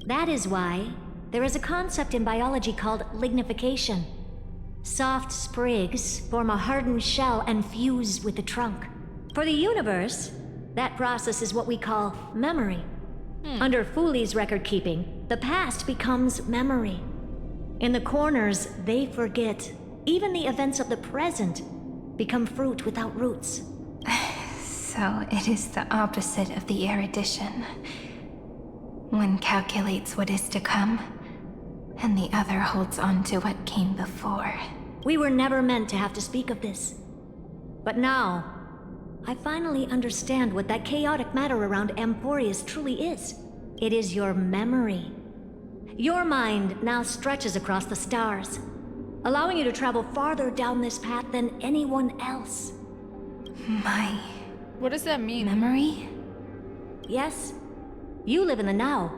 That is why there is a concept in biology called lignification. Soft sprigs form a hardened shell and fuse with the trunk. For the universe, that process is what we call memory. Under Fooley's record keeping, the past becomes memory. In the corners, they forget. Even the events of the present become fruit without roots. So it is the opposite of the erudition. One calculates what is to come, and the other holds on to what came before. We were never meant to have to speak of this. But now, I finally understand what that chaotic matter around Amphoreus truly is. It is your memory. Your mind now stretches across the stars, allowing you to travel farther down this path than anyone else. My... What does that mean? Memory? Yes, you live in the now,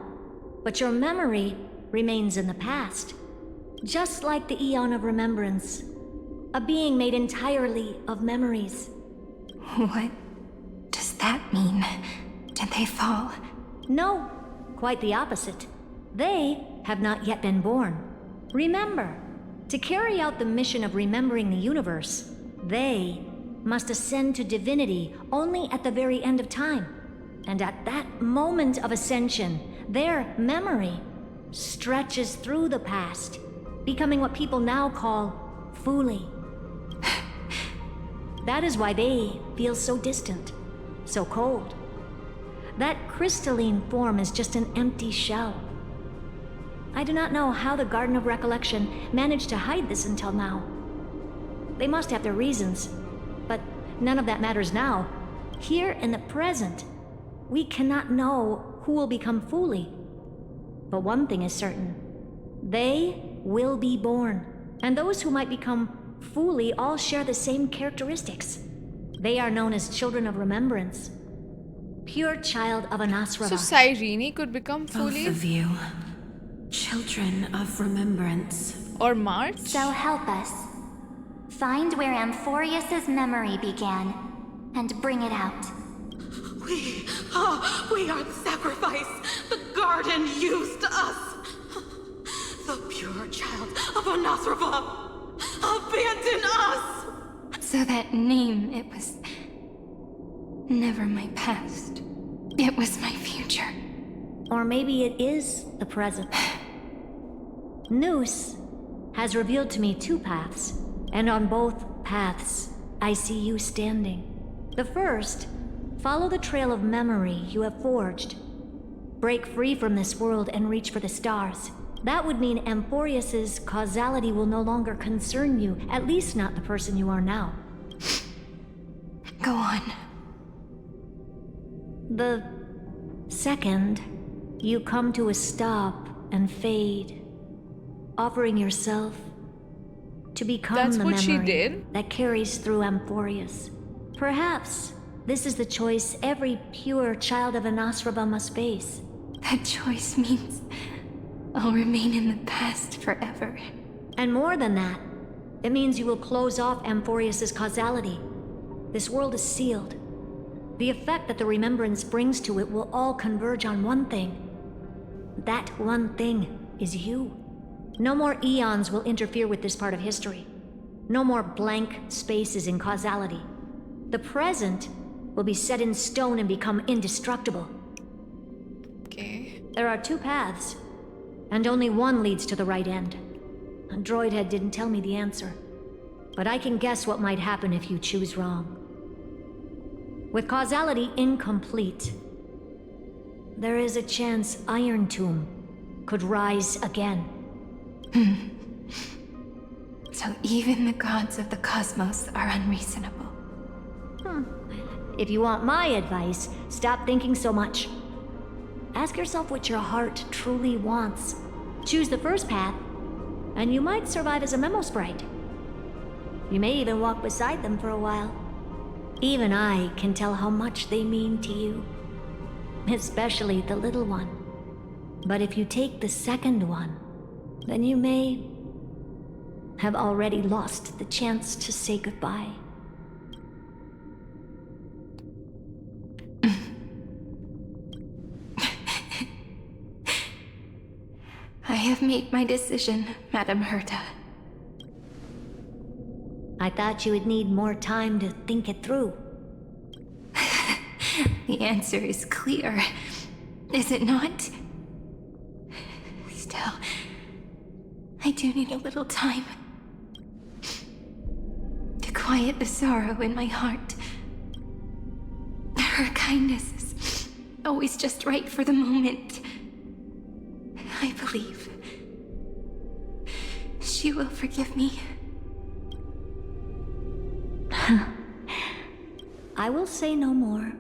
but your memory remains in the past. Just like the Eon of Remembrance, a being made entirely of memories. What does that mean? Did they fall? No, quite the opposite. They have not yet been born. Remember, to carry out the mission of remembering the universe, they must ascend to divinity only at the very end of time. And at that moment of ascension, their memory stretches through the past, becoming what people now call Fooley. That is why they feel so distant, so cold. That crystalline form is just an empty shell. I do not know how the Garden of Recollection managed to hide this until now. They must have their reasons, but none of that matters now. Here in the present, we cannot know who will become Fooley. But one thing is certain. They will be born. And those who might become Fooley all share the same characteristics. They are known as children of remembrance. Pure child of Anasrava. So Cyrene could become Both Fooley? of you. Children of remembrance. Or March? So help us. Find where Amphoreus's memory began, and bring it out. We are the sacrifice the garden used us. The pure child of Anasrava. Abandon us! So that name, it was never my past. It was my future. Or maybe it is the present. Noose has revealed to me 2 paths, and on both paths, I see you standing. The first, follow the trail of memory you have forged. Break free from this world and reach for the stars. That would mean Amphoreus's causality will no longer concern you, at least not the person you are now. Go on. The second, you come to a stop and fade, offering yourself to become That's the what she memory did? that carries through Amphoreus. Perhaps this is the choice every pure child of Anasraba must face. That choice means I'll remain in the past forever. And more than that, it means you will close off Amphoreus's causality. This world is sealed. The effect that the remembrance brings to it will all converge on one thing. That one thing is you. No more eons will interfere with this part of history. No more blank spaces in causality. The present will be set in stone and become indestructible. Okay. There are 2 paths, and only one leads to the right end. A droid head didn't tell me the answer, but I can guess what might happen if you choose wrong. With causality incomplete, there is a chance Iron Tomb could rise again. So even the gods of the cosmos are unreasonable. If you want my advice, stop thinking so much. Ask yourself what your heart truly wants. Choose the first path, and you might survive as a memo sprite. You may even walk beside them for a while. Even I can tell how much they mean to you. Especially the little one. But if you take the second one, then you may have already lost the chance to say goodbye. I have made my decision, Madam Herta. I thought you would need more time to think it through. The answer is clear, is it not? Still, I do need a little time to quiet the sorrow in my heart. Her kindness is always just right for the moment. I believe she will forgive me. I will say no more.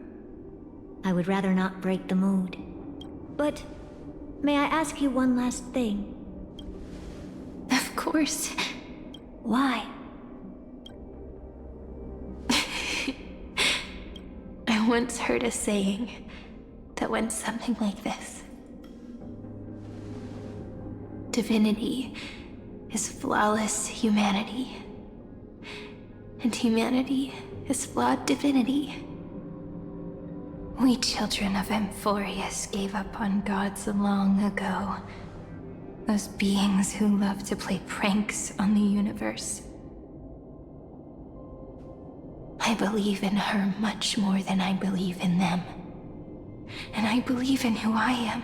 I would rather not break the mood. But may I ask you one last thing? Of course. Why? I once heard a saying that went something like this. Divinity is flawless humanity, and humanity is flawed divinity. We children of Amphoreus gave up on gods long ago. Those beings who love to play pranks on the universe. I believe in her much more than I believe in them. And I believe in who I am.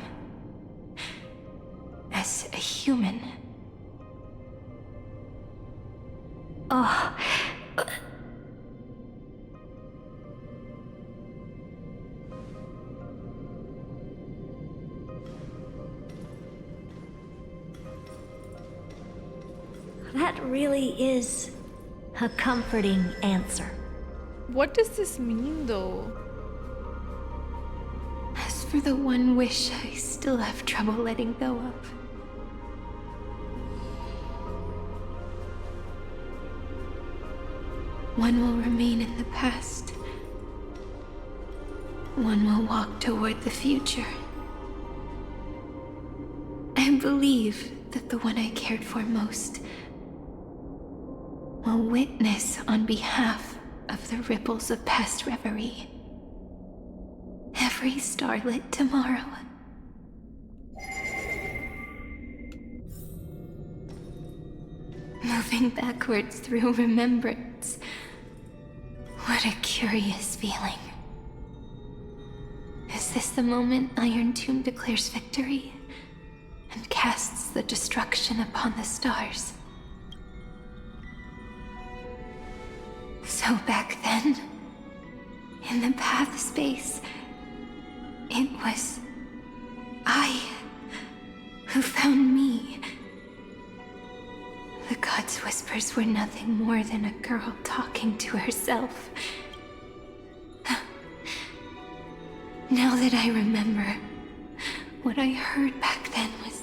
As a human. Oh. That really is a comforting answer. What does this mean, though? As for the one wish I still have trouble letting go of. One will remain in the past. One will walk toward the future. I believe that the one I cared for most will witness on behalf of the ripples of past reverie. Every starlit tomorrow. Moving backwards through remembrance. What a curious feeling. this the moment Iron Tomb declares victory and casts the destruction upon the stars? So back then, in the path space, it was I who found me. The gods' whispers were nothing more than a girl talking to herself. Now that I remember, what I heard back then was...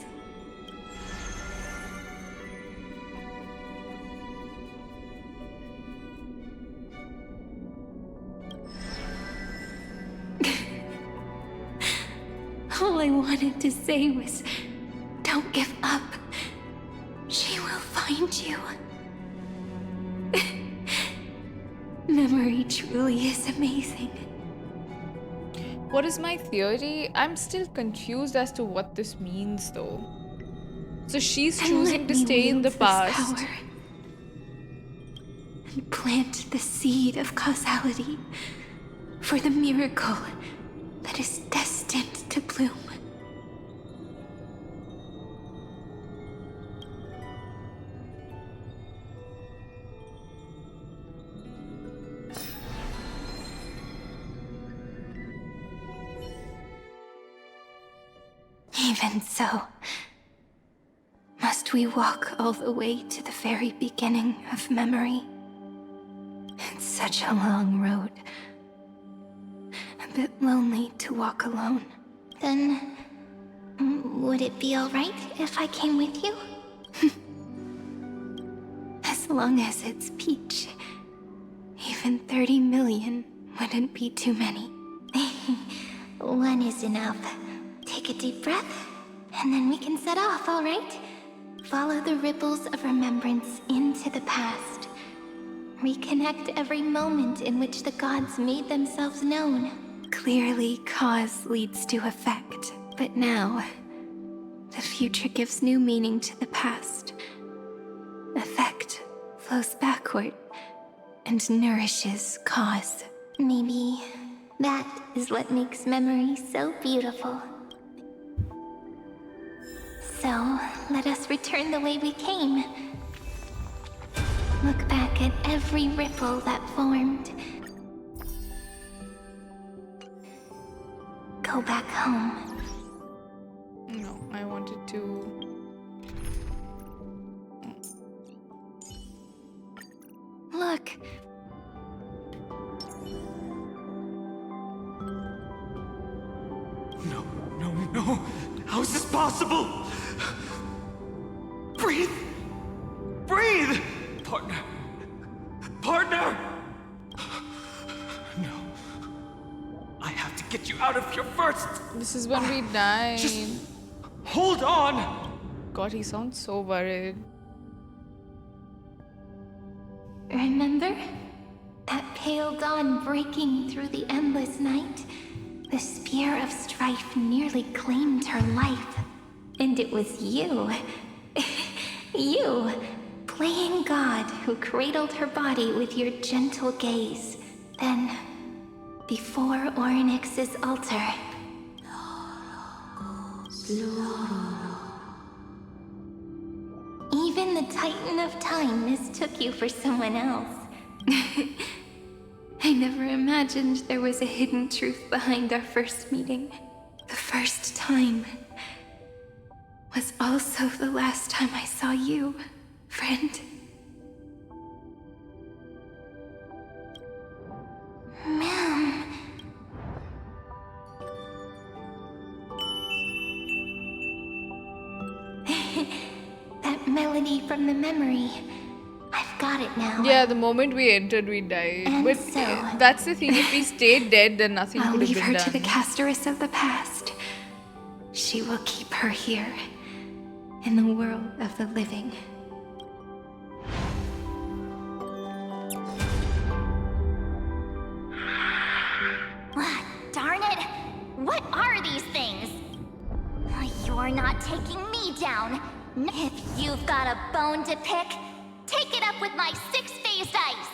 All I wanted to say was, don't give up. She will find you. Memory truly is amazing. What is my theory? I'm still confused as to what this means though. So she's choosing to stay in the past. And plant the seed of causality for the miracle that is destined to bloom. Even so, must we walk all the way to the very beginning of memory? It's such a long road. A bit lonely to walk alone. Then, would it be alright if I came with you? As long as it's Peach. Even 30 million wouldn't be too many. One is enough. Take a deep breath, and then we can set off, alright? Follow the ripples of remembrance into the past. Reconnect every moment in which the gods made themselves known. Clearly, cause leads to effect. But now, the future gives new meaning to the past. Effect flows backward and nourishes cause. Maybe that is what makes memory so beautiful. So, let us return the way we came. Look back at every ripple that formed. Go back home. No, I wanted to... Look. No. How is this possible? Breathe! Breathe! Partner! No. I have to get you out of here first! This is when we died. Just hold on! God, he sounds so worried. Remember? That pale dawn breaking through the endless night? The spear of strife nearly claimed her life. And it was you. You, playing God, who cradled her body with your gentle gaze. Then, before Orynyx's altar... Even the Titan of Time mistook you for someone else. I never imagined there was a hidden truth behind our first meeting. The first time was also the last time I saw you, friend. Ma'am. That melody from the memory. I've got it now. Yeah, the moment we entered, we died. And But so, that's the thing, if we stayed dead, then nothing I'll could have leave been her done. to the Castorice of the past. She will keep her here, in the world of the living. Darn it! What are these things? You're not taking me down. If you've got a bone to pick, take it up with my six-phased ice.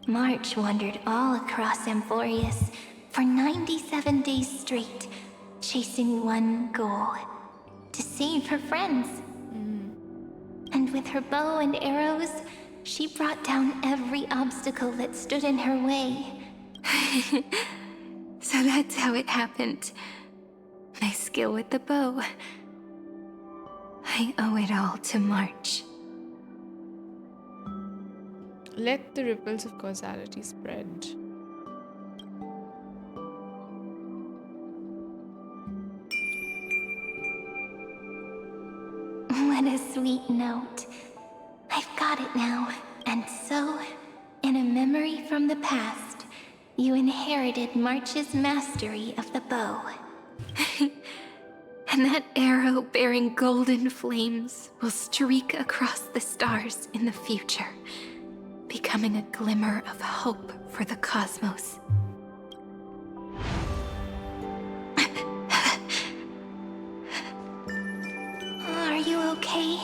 March wandered all across Amphoreus, for 97 days straight, chasing one goal: to save her friends. And with her bow and arrows, she brought down every obstacle that stood in her way. So that's how it happened. My skill with the bow. I owe it all to March. Let the ripples of causality spread. What a sweet note. I've got it now. And so, in a memory from the past, you inherited March's mastery of the bow. And that arrow bearing golden flames will streak across the stars in the future, becoming a glimmer of hope for the cosmos. Are you okay?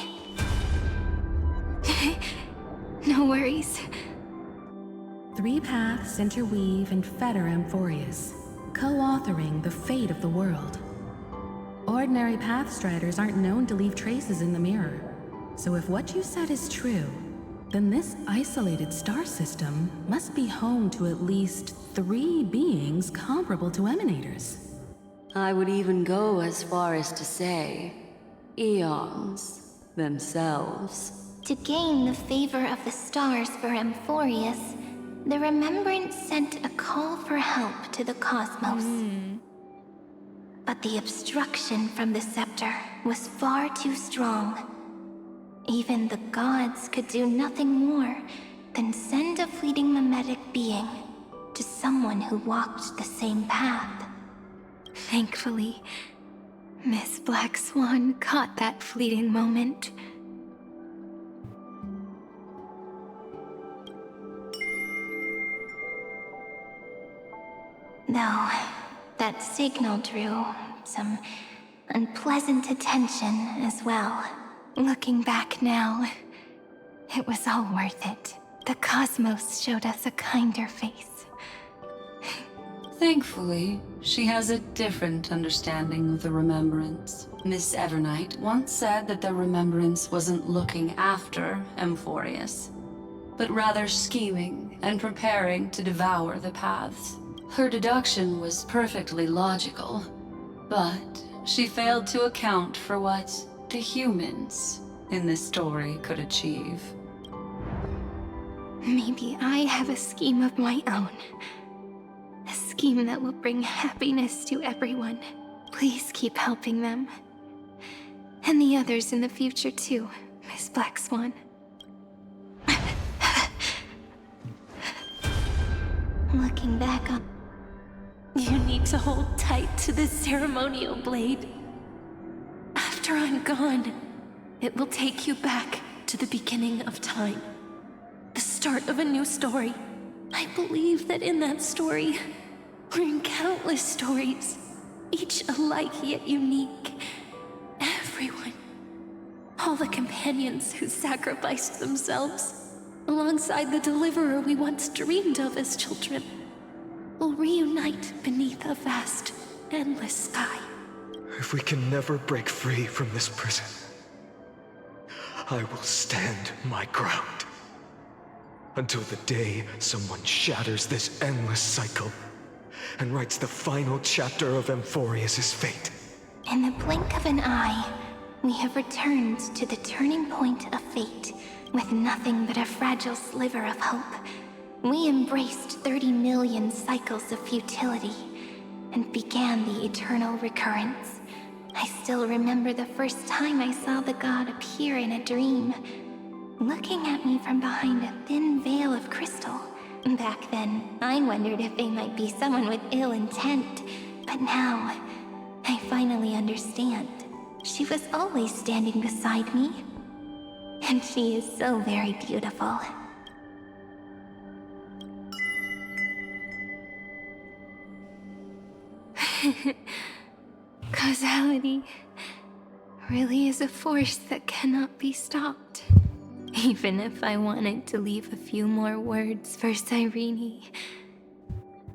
No worries. 3 paths interweave and fetter Amphoreus, co-authoring the fate of the world. Ordinary pathstriders aren't known to leave traces in the mirror, so if what you said is true, then this isolated star system must be home to at least 3 beings comparable to emanators. I would even go as far as to say, eons themselves. To gain the favor of the stars for Amphoreus, the remembrance sent a call for help to the cosmos. But the obstruction from the scepter was far too strong. Even the gods could do nothing more than send a fleeting mimetic being to someone who walked the same path. Thankfully, Miss Black Swan caught that fleeting moment. Though that signal drew some unpleasant attention as well. Looking back now, it was all worth it. The cosmos showed us a kinder face. Thankfully, she has a different understanding of the remembrance. Miss Evernight once said that the remembrance wasn't looking after Amphoreus, but rather scheming and preparing to devour the paths. Her deduction was perfectly logical, but she failed to account for what the humans in this story could achieve. Maybe I have a scheme of my own. A scheme that will bring happiness to everyone. Please keep helping them. And the others in the future too, Miss Black Swan. Looking back on... You need to hold tight to this ceremonial blade. After I'm gone, it will take you back to the beginning of time. The start of a new story. I believe that in that story, or in countless stories, each alike yet unique, everyone, all the companions who sacrificed themselves, alongside the deliverer we once dreamed of as children, will reunite beneath a vast, endless sky. If we can never break free from this prison, I will stand my ground. Until the day someone shatters this endless cycle and writes the final chapter of Amphoreus' fate. In the blink of an eye, we have returned to the turning point of fate, with nothing but a fragile sliver of hope. We embraced 30 million cycles of futility and began the eternal recurrence. I still remember the first time I saw the god appear in a dream, looking at me from behind a thin veil of crystal. Back then, I wondered if they might be someone with ill intent, but now, I finally understand. She was always standing beside me, and she is so very beautiful. Causality really is a force that cannot be stopped. Even if I wanted to leave a few more words for Cyrene,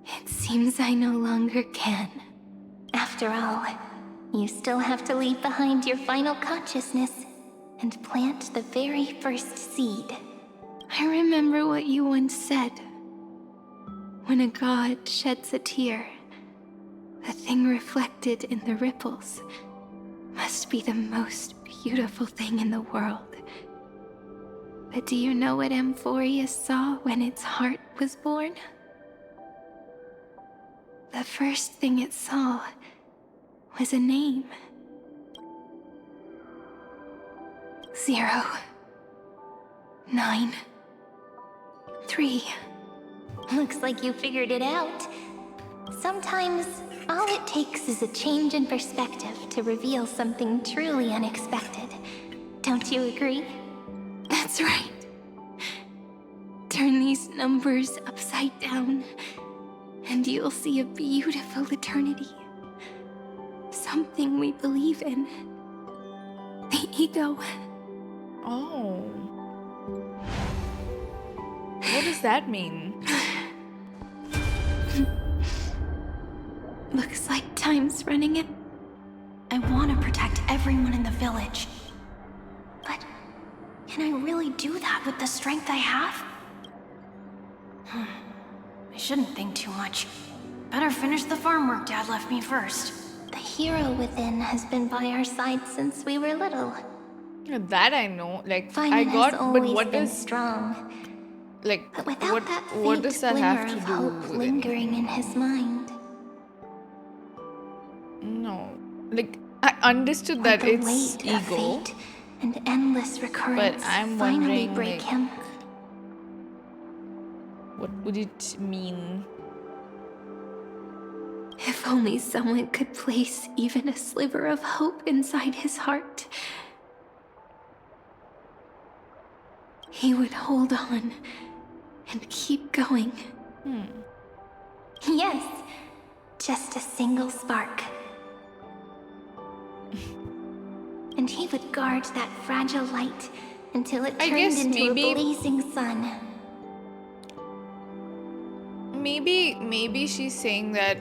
It seems I no longer can. After all, you still have to leave behind your final consciousness and plant the very first seed. I remember what you once said. When a god sheds a tear, the thing reflected in the ripples must be the most beautiful thing in the world. But do you know what Amphoreus saw when its heart was born? The first thing it saw was a name. 0, 9, 3. Looks like you figured it out. Sometimes, all it takes is a change in perspective to reveal something truly unexpected. Don't you agree? That's right. Turn these numbers upside down, and you'll see a beautiful eternity. Something we believe in. The ego. Oh. What does that mean? Looks like time's running out. I want to protect everyone in the village. But can I really do that with the strength I have? I shouldn't think too much. Better finish the farm work Dad left me first. The hero within has been by our side since we were little. That I know. Like, Feynman I got, has but always what been does, strong. like, But without what does that have to of do hope with lingering in his mind. No. Like, I understood that Like the it's weight of ego, fate and endless recurrence but I'm finally wondering, break like, him. what would it mean? If only someone could place even a sliver of hope inside his heart. He would hold on and keep going. Yes, just a single spark. And he would guard that fragile light until it I turned guess into maybe- a blazing sun. Maybe she's saying that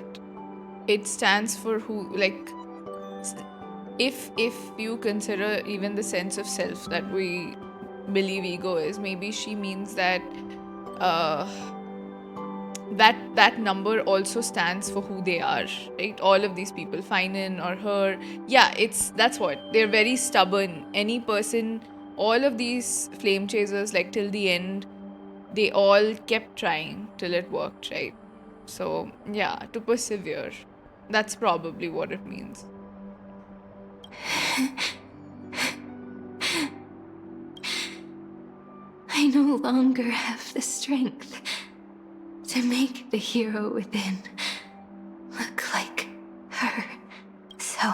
it stands for who, like, if you consider even the sense of self that we believe ego is, maybe she means that that number also stands for who they are, right? All of these people, Feynman or her, yeah, that's what they're very stubborn. Any person, all of these flame chasers, like till the end, they all kept trying till it worked, right? So yeah, to persevere, that's probably what it means. I no longer have the strength to make the hero within look like her. So,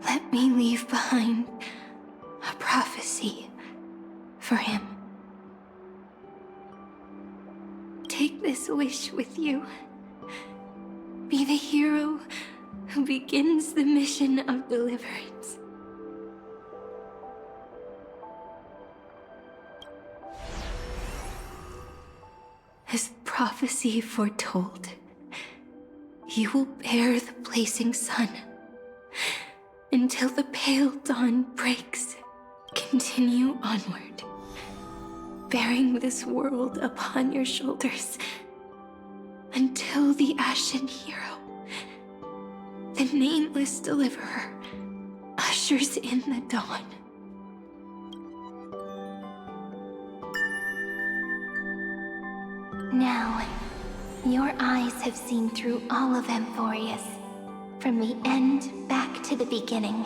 let me leave behind a prophecy for him. Take this wish with you. Be the hero who begins the mission of deliverance. As prophecy foretold, you will bear the blazing sun until the pale dawn breaks. Continue onward, bearing this world upon your shoulders until the Ashen Hero, the nameless deliverer, ushers in the dawn. Now, your eyes have seen through all of Amphoreus, from the end back to the beginning.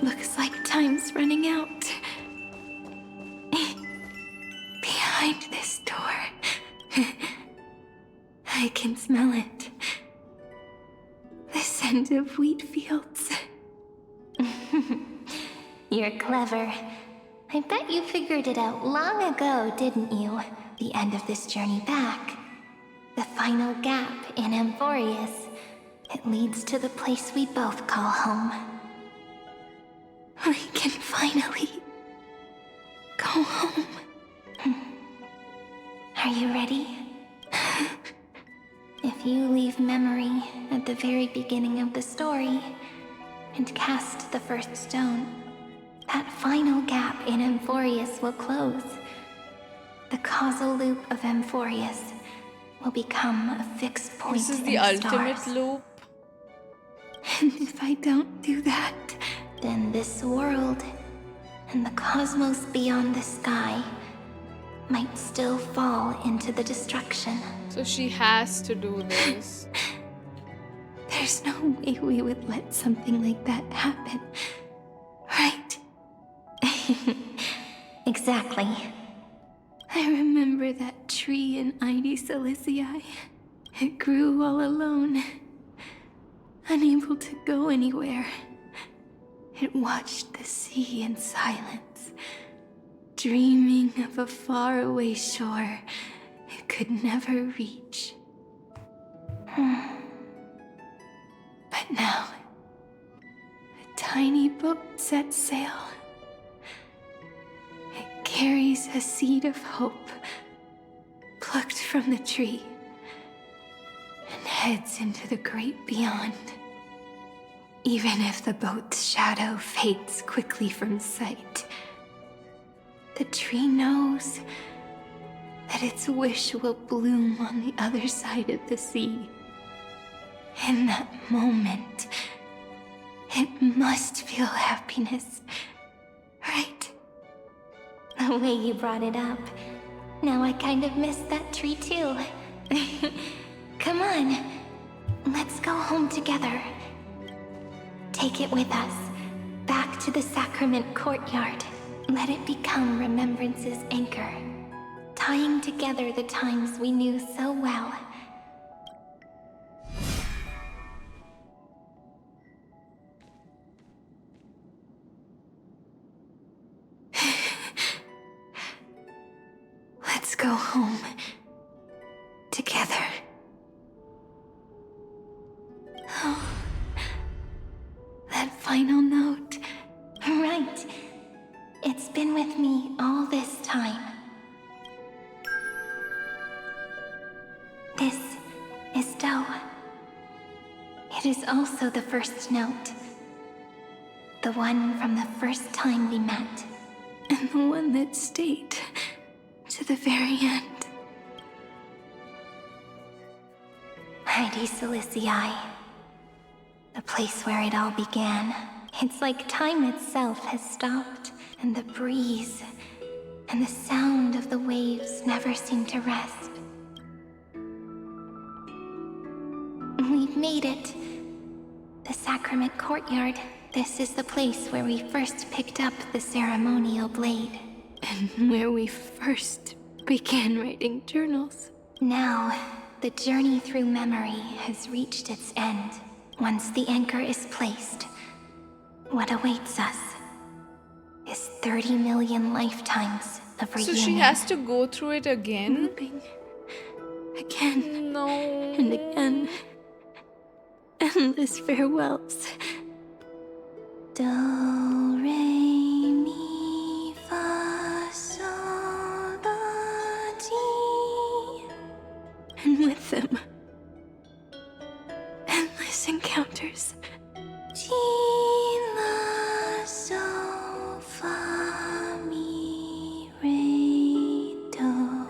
Looks like time's running out. Behind this door, I can smell it. The scent of wheat fields. You're clever. I bet you figured it out long ago, didn't you? The end of this journey back. The final gap in Amphoreus. It leads to the place we both call home. We can finally you ready? If you leave memory at the very beginning of the story and cast the first stone, that final gap in Amphoreus will close. The causal loop of Amphoreus will become a fixed point This is in the ultimate stars. loop. And if I don't do that, then this world and the cosmos beyond the sky might still fall into the destruction. So she has to do this. There's no way we would let something like that happen, right? Exactly. I remember that tree in Ide Silicii. It grew all alone, unable to go anywhere. It watched the sea in silence, dreaming of a faraway shore it could never reach. But now, a tiny boat sets sail. It carries a seed of hope, plucked from the tree, and heads into the great beyond. Even if the boat's shadow fades quickly from sight, the tree knows that its wish will bloom on the other side of the sea. In that moment, it must feel happiness, right? The way you brought it up, now I kind of miss that tree too. Come on, let's go home together. Take it with us, back to the sacrament courtyard. Let it become remembrance's anchor, tying together the times we knew so well. Let's go home together. Oh. That final note. Right. It's been with me all this time. This is Do. It is also the first note. The one from the first time we met. And the one that stayed to the very end. Ide Silicii. The place where it all began. It's like time itself has stopped, and the breeze and the sound of the waves never seem to rest. We've made it. The sacrament courtyard. This is the place where we first picked up the ceremonial blade. And where we first began writing journals. Now, the journey through memory has reached its end. Once the anchor is placed, what awaits us is 30 million lifetimes of reunion. So she has to go through it again? Looping. Again. No. And again. Endless farewells. Do, re, mi, fa, sol, la, ti. And with them, endless encounters. Ti, la, sol, fa, mi, re, do.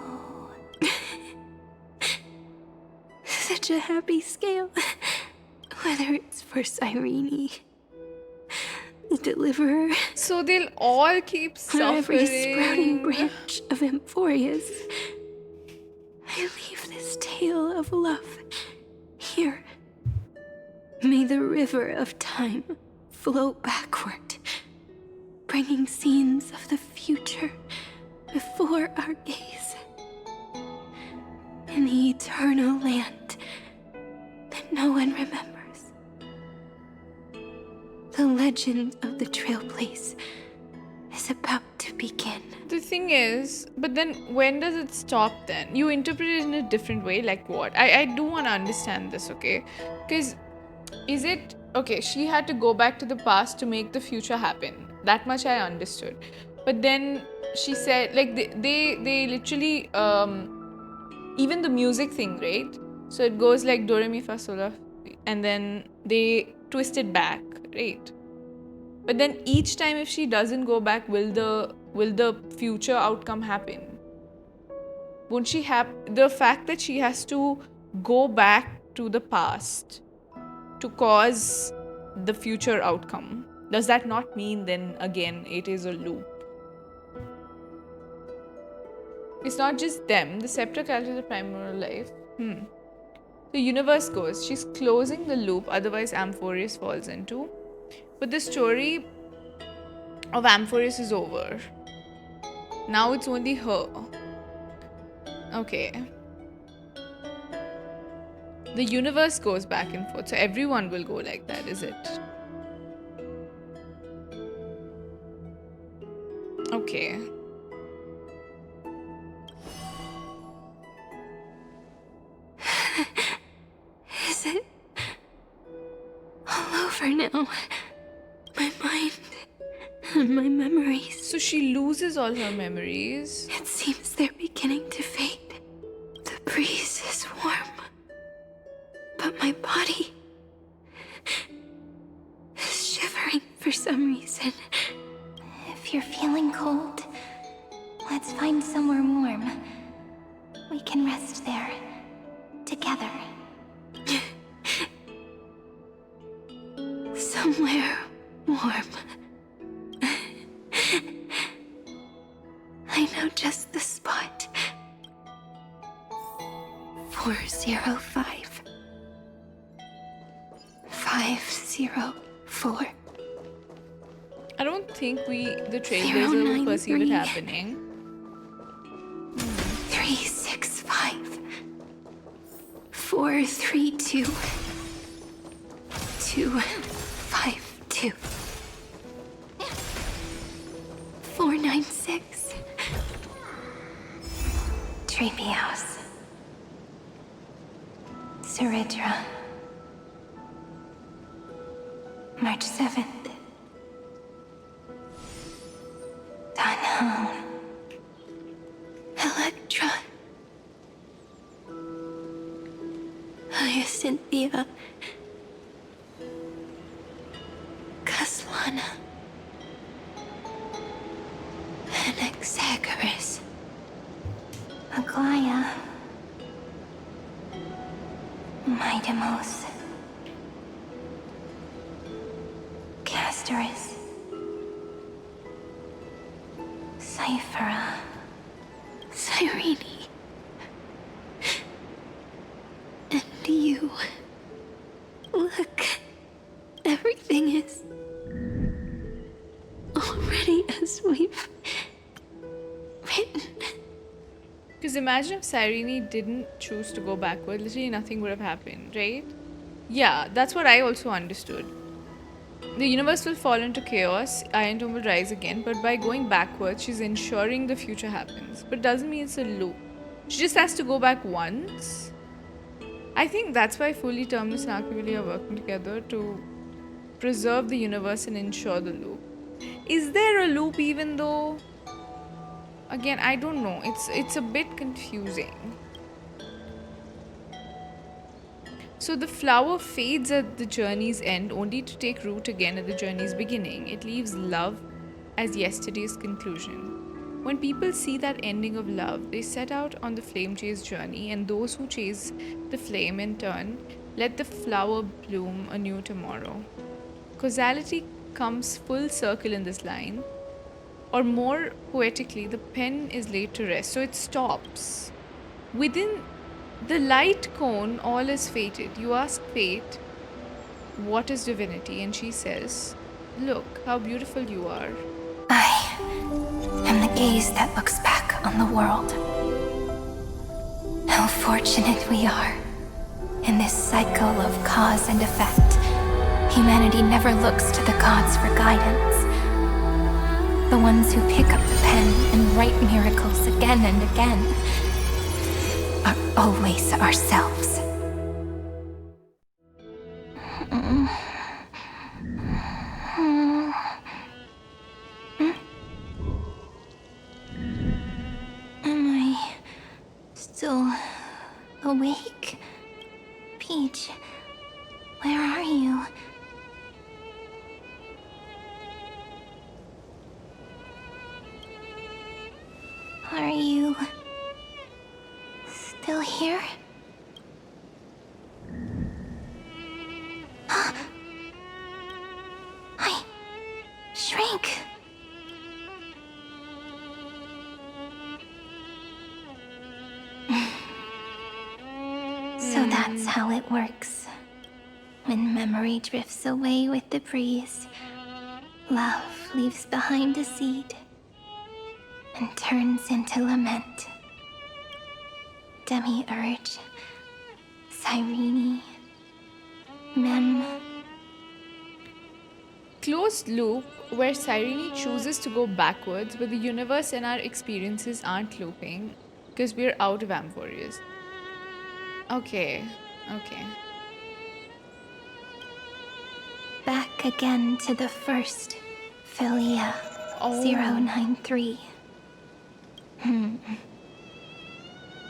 Such a happy scale. Whether it's for Cyrene, the Deliverer. So they'll all keep suffering. Or every sprouting branch of Amphoreus. I leave this tale of love here. May the river of time flow backward, bringing scenes of the future before our gaze. In the eternal land that no one remembers. The legend of the Trailblaze is about to begin. The thing is, but then when does it stop then? You interpret it in a different way, like what? I do want to understand this, okay? Because is it, okay, she had to go back to the past to make the future happen. That much I understood. But then she said, like they literally even the music thing, right? So it goes like do re mi fa sol la, and then they twist it back, right? But then each time if she doesn't go back, will the future outcome happen? Won't she have the fact that she has to go back to the past to cause the future outcome? Does that not mean then again it is a loop? It's not just them. The scepter calculates the primordial life. The universe goes. She's closing the loop, otherwise Amphoreus falls into. But the story of Amphoreus is over. Now it's only her. Okay. The universe goes back and forth, so everyone will go like that, is it? Okay. Is it all over now? My mind and my memories. So she loses all her memories. It seems they're beginning to fade. The breeze is warm, but my body is shivering for some reason. If you're feeling cold, let's find somewhere warm. We can rest there, together. Somewhere warm. I know just the spot. 405. 504. I don't think the Trailblazer will perceive it 093. happening. 365. 432. 252. 496. Treehouse. Suritra. March 7th. Dunhound. Electra. Hyacinthia. Caslana. Anaxagoras. Aglaya. Midamos. Castorice. Cyphera. Cyrene. And you. Look. Everything is already as we've written. Because imagine if Cyrene didn't choose to go backward, literally nothing would have happened, right? Yeah, that's what I also understood. The universe will fall into chaos, Iron Tomb will rise again, but by going backwards, she's ensuring the future happens. But doesn't mean it's a loop. She just has to go back once. I think that's why Fully Terminus and Archivally are working together to preserve the universe and ensure the loop. Is there a loop even though? Again, I don't know. It's a bit confusing. So the flower fades at the journey's end only to take root again at the journey's beginning. It leaves love as yesterday's conclusion. When people see that ending of love, they set out on the flame chase journey, and those who chase the flame in turn let the flower bloom anew tomorrow. Causality comes full circle in this line. Or more poetically, the pen is laid to rest, so it stops. Within the light cone, all is fated. You ask fate, what is divinity? And she says, look how beautiful you are. I am the gaze that looks back on the world. How fortunate we are. In this cycle of cause and effect, humanity never looks to the gods for guidance. The ones who pick up the pen and write miracles again and again are always ourselves. Am I still awake? Peach, where are you? Are you still here? I shrank. So that's how it works. When memory drifts away with the breeze, love leaves behind a seed and turns into lament. Demiurge, Cyrene, Mem. Closed loop, where Cyrene chooses to go backwards, but the universe and our experiences aren't looping because we're out of Amphoreus. Okay, okay. Back again to the first, Philia 093.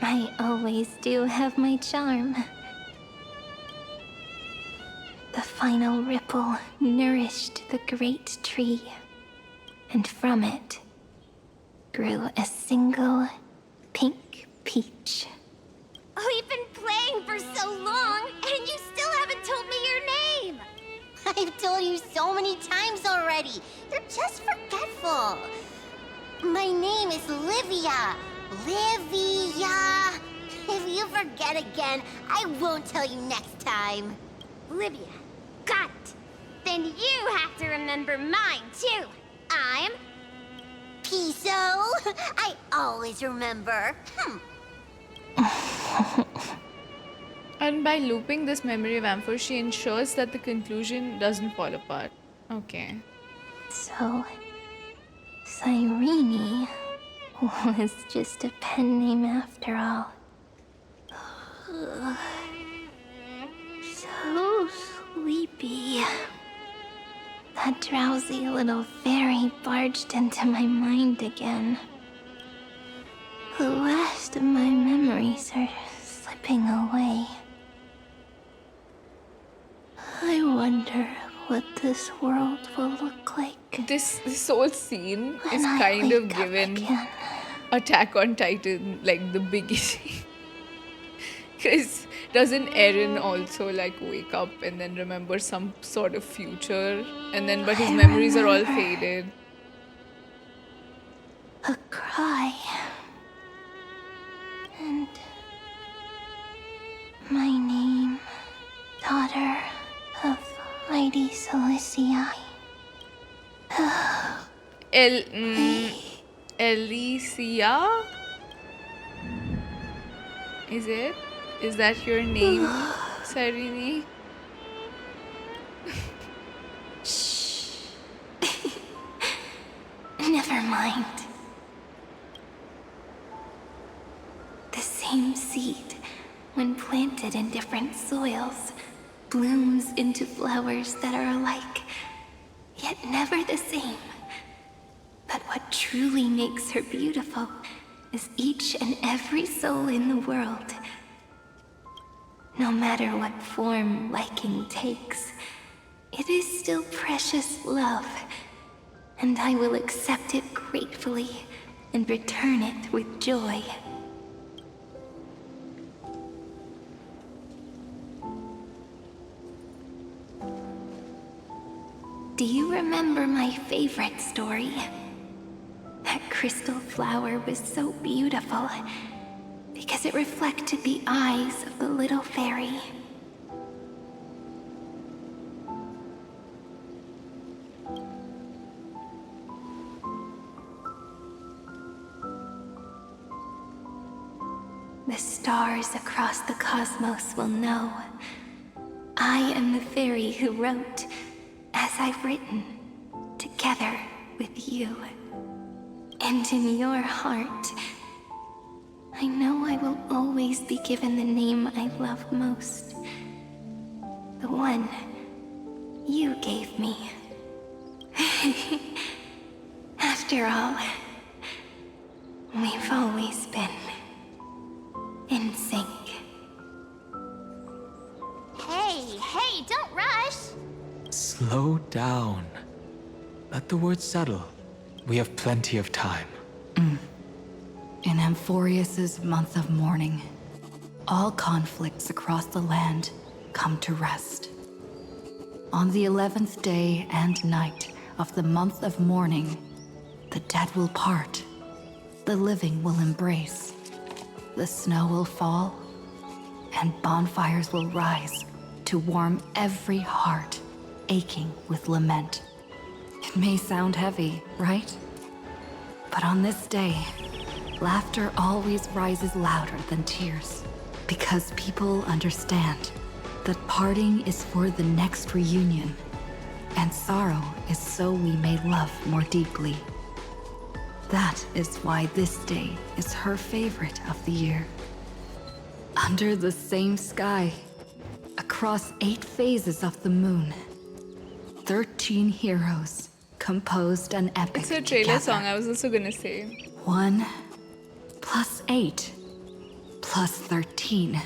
I always do have my charm. The final ripple nourished the great tree, and from it grew a single pink peach. We've been playing for so long, and you still haven't told me your name! I've told you so many times already. You're just forgetful. My name is Livia. Livia! If you forget again, I won't tell you next time. Livia. Got it. Then you have to remember mine, too. I'm... Piso. I always remember. And by looping this memory of Amphoreus, she ensures that the conclusion doesn't fall apart. Okay. So, Cyrene was just a pen name after all. So sleepy. That drowsy little fairy barged into my mind again. The last of my memories are slipping away. I wonder what this world will look like. This whole scene is when I kind of wake up given again. Attack on Titan, like the beginning. Because doesn't Eren also like wake up and then remember some sort of future? And then, but his memories are all faded. A cry. And my name, daughter of Lady Celicia. Alicia? Is it? Is that your name, Cyrene? Shh. Never mind. The same seed, when planted in different soils, blooms into flowers that are alike, yet never the same. But what truly makes her beautiful is each and every soul in the world. No matter what form liking takes, it is still precious love, and I will accept it gratefully and return it with joy. Do you remember my favorite story? That crystal flower was so beautiful because it reflected the eyes of the little fairy. The stars across the cosmos will know I am the fairy who wrote, as I've written, together with you. And in your heart, I know I will always be given the name I love most. The one you gave me. After all, we've always been in sync. Slow down. Let the words settle. We have plenty of time. In Amphoreus's month of mourning, all conflicts across the land come to rest. On the 11th day and night of the month of mourning, the dead will part, the living will embrace, the snow will fall, and bonfires will rise to warm every heart aching with lament. It may sound heavy, right? But on this day, laughter always rises louder than tears, because people understand that parting is for the next reunion, and sorrow is so we may love more deeply. That is why this day is her favorite of the year. Under the same sky, across 8 phases of the moon, 13 heroes composed an epic It's a trailer together. song, I was also gonna say. 1 plus 8 plus 13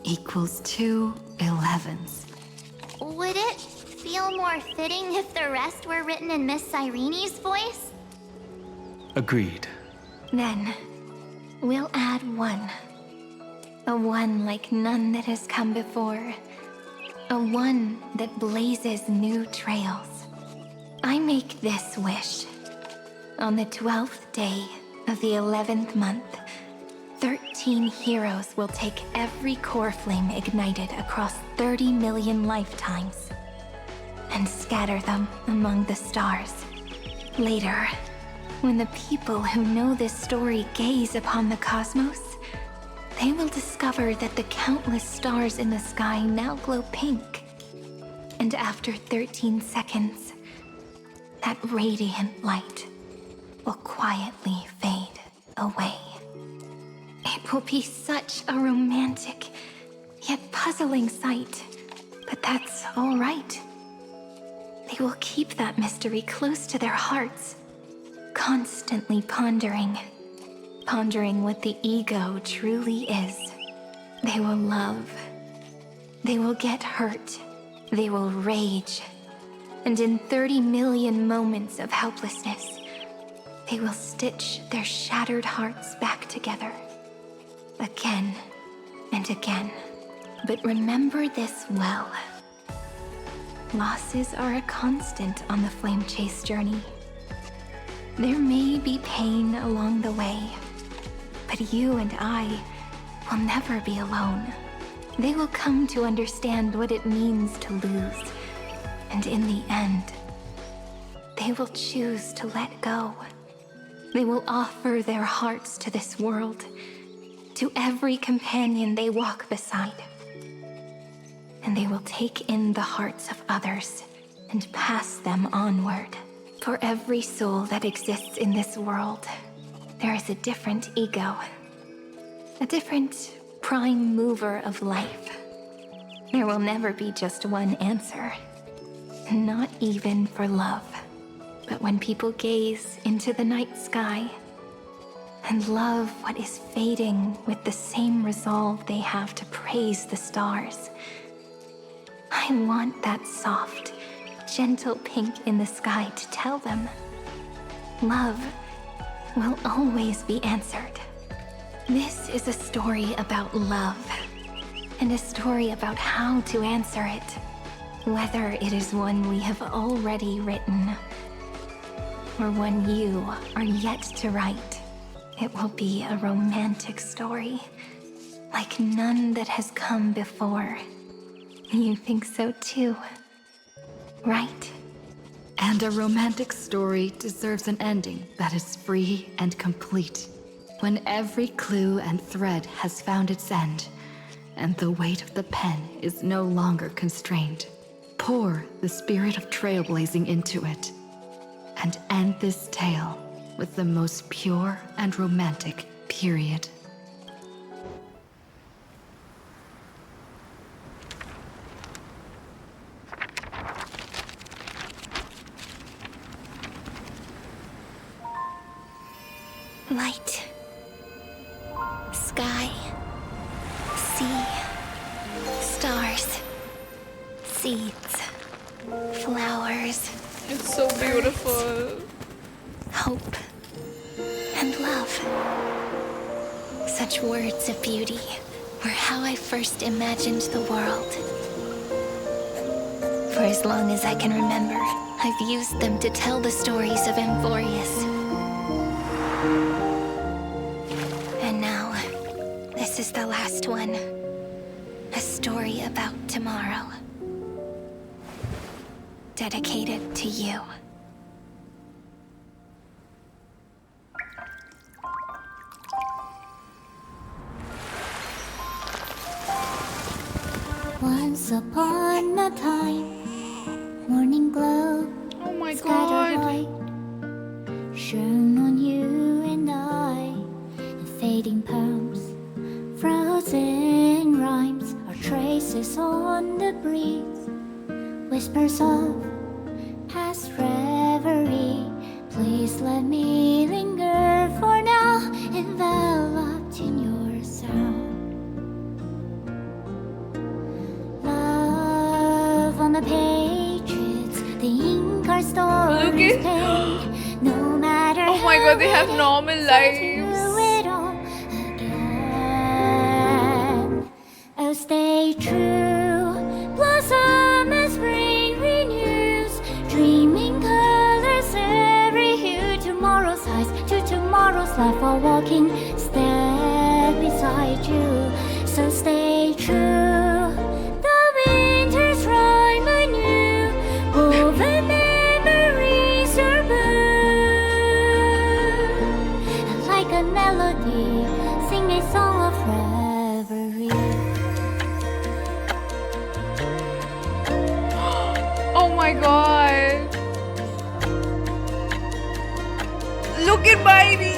equals 2 11s. Would it feel more fitting if the rest were written in Miss Cyrene's voice? Agreed. Then, we'll add 1. A 1 like none that has come before. A 1 that blazes new trails. I make this wish. On the 12th day of the 11th month, 13 heroes will take every core flame ignited across 30 million lifetimes and scatter them among the stars. Later, when the people who know this story gaze upon the cosmos, they will discover that the countless stars in the sky now glow pink. And after 13 seconds, that radiant light will quietly fade away. It will be such a romantic, yet puzzling sight, but that's all right. They will keep that mystery close to their hearts, constantly pondering what the ego truly is. They will love, they will get hurt, they will rage, and in 30 million moments of helplessness, they will stitch their shattered hearts back together, again and again. But remember this well. Losses are a constant on the flame chase journey. There may be pain along the way, but you and I will never be alone. They will come to understand what it means to lose, and in the end, they will choose to let go. They will offer their hearts to this world, to every companion they walk beside. And they will take in the hearts of others and pass them onward. For every soul that exists in this world, there is a different ego, a different prime mover of life. There will never be just one answer, not even for love. But when people gaze into the night sky and love what is fading with the same resolve they have to praise the stars, I want that soft, gentle pink in the sky to tell them, love will always be answered. This is a story about love, and a story about how to answer it, whether it is one we have already written, or one you are yet to write. It will be a romantic story, like none that has come before. You think so too, right? And a romantic story deserves an ending that is free and complete, when every clue and thread has found its end, and the weight of the pen is no longer constrained. Pour the spirit of trailblazing into it, and end this tale with the most pure and romantic period. Light, sky, sea, stars, seeds, flowers. It's so beautiful. Hope and love. Such words of beauty were how I first imagined the world. For as long as I can remember, I've used them to tell the stories of Amphoreus. And now, this is the last one. A story about tomorrow. Dedicated to you. Once upon a time, morning glow, oh my scattered God, light, shone on you and I, fading poems, frozen rhymes, our traces on the breeze, whispers of past reverie. Please let me linger for now, enveloped in your sound. On the pages, the ink our stories paint. No matter oh my God, they have normal lives. it all again. Oh, stay true, blossom as spring renews, dreaming colors every hue. Tomorrow's eyes to tomorrow's life, while walking step beside you. So stay true. Woven memories are blue. Like a melody, sing a song of reverie. Oh my God. Look at Miley.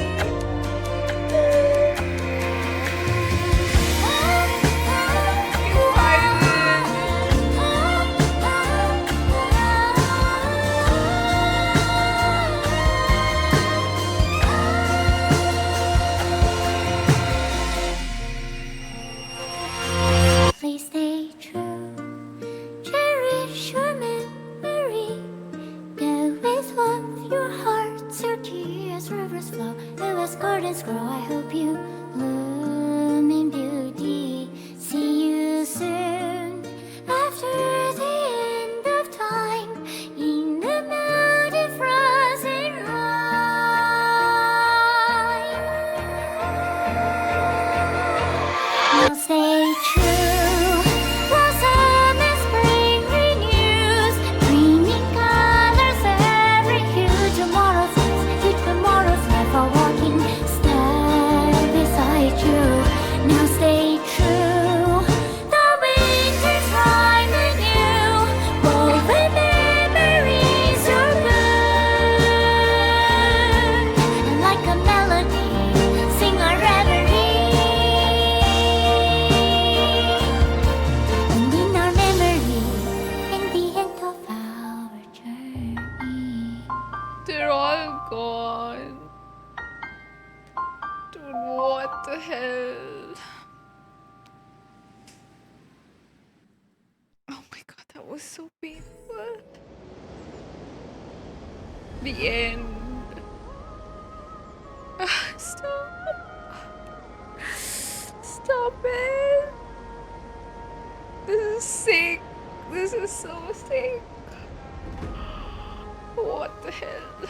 Please stay true, cherish your memory. Go with love, your hearts, your tears, rivers flow. As gardens grow, I hope you bloom in beauty. See you soon, after the end of time, in the mountain frozen rime. Now stay true, blossom as spring renews, dreaming colors every hue. Tomorrow's eyes to tomorrow's life are walking step beside you. Now stay true, the winter's rhyme anew, woven memories are blue. And like a melody, sing our reverie. And in our memory, in the end of our journey. They're all gone. Dude, what the hell? Oh my God, that was so painful. The end. Stop. Stop it. This is sick. This is so sick. What the hell?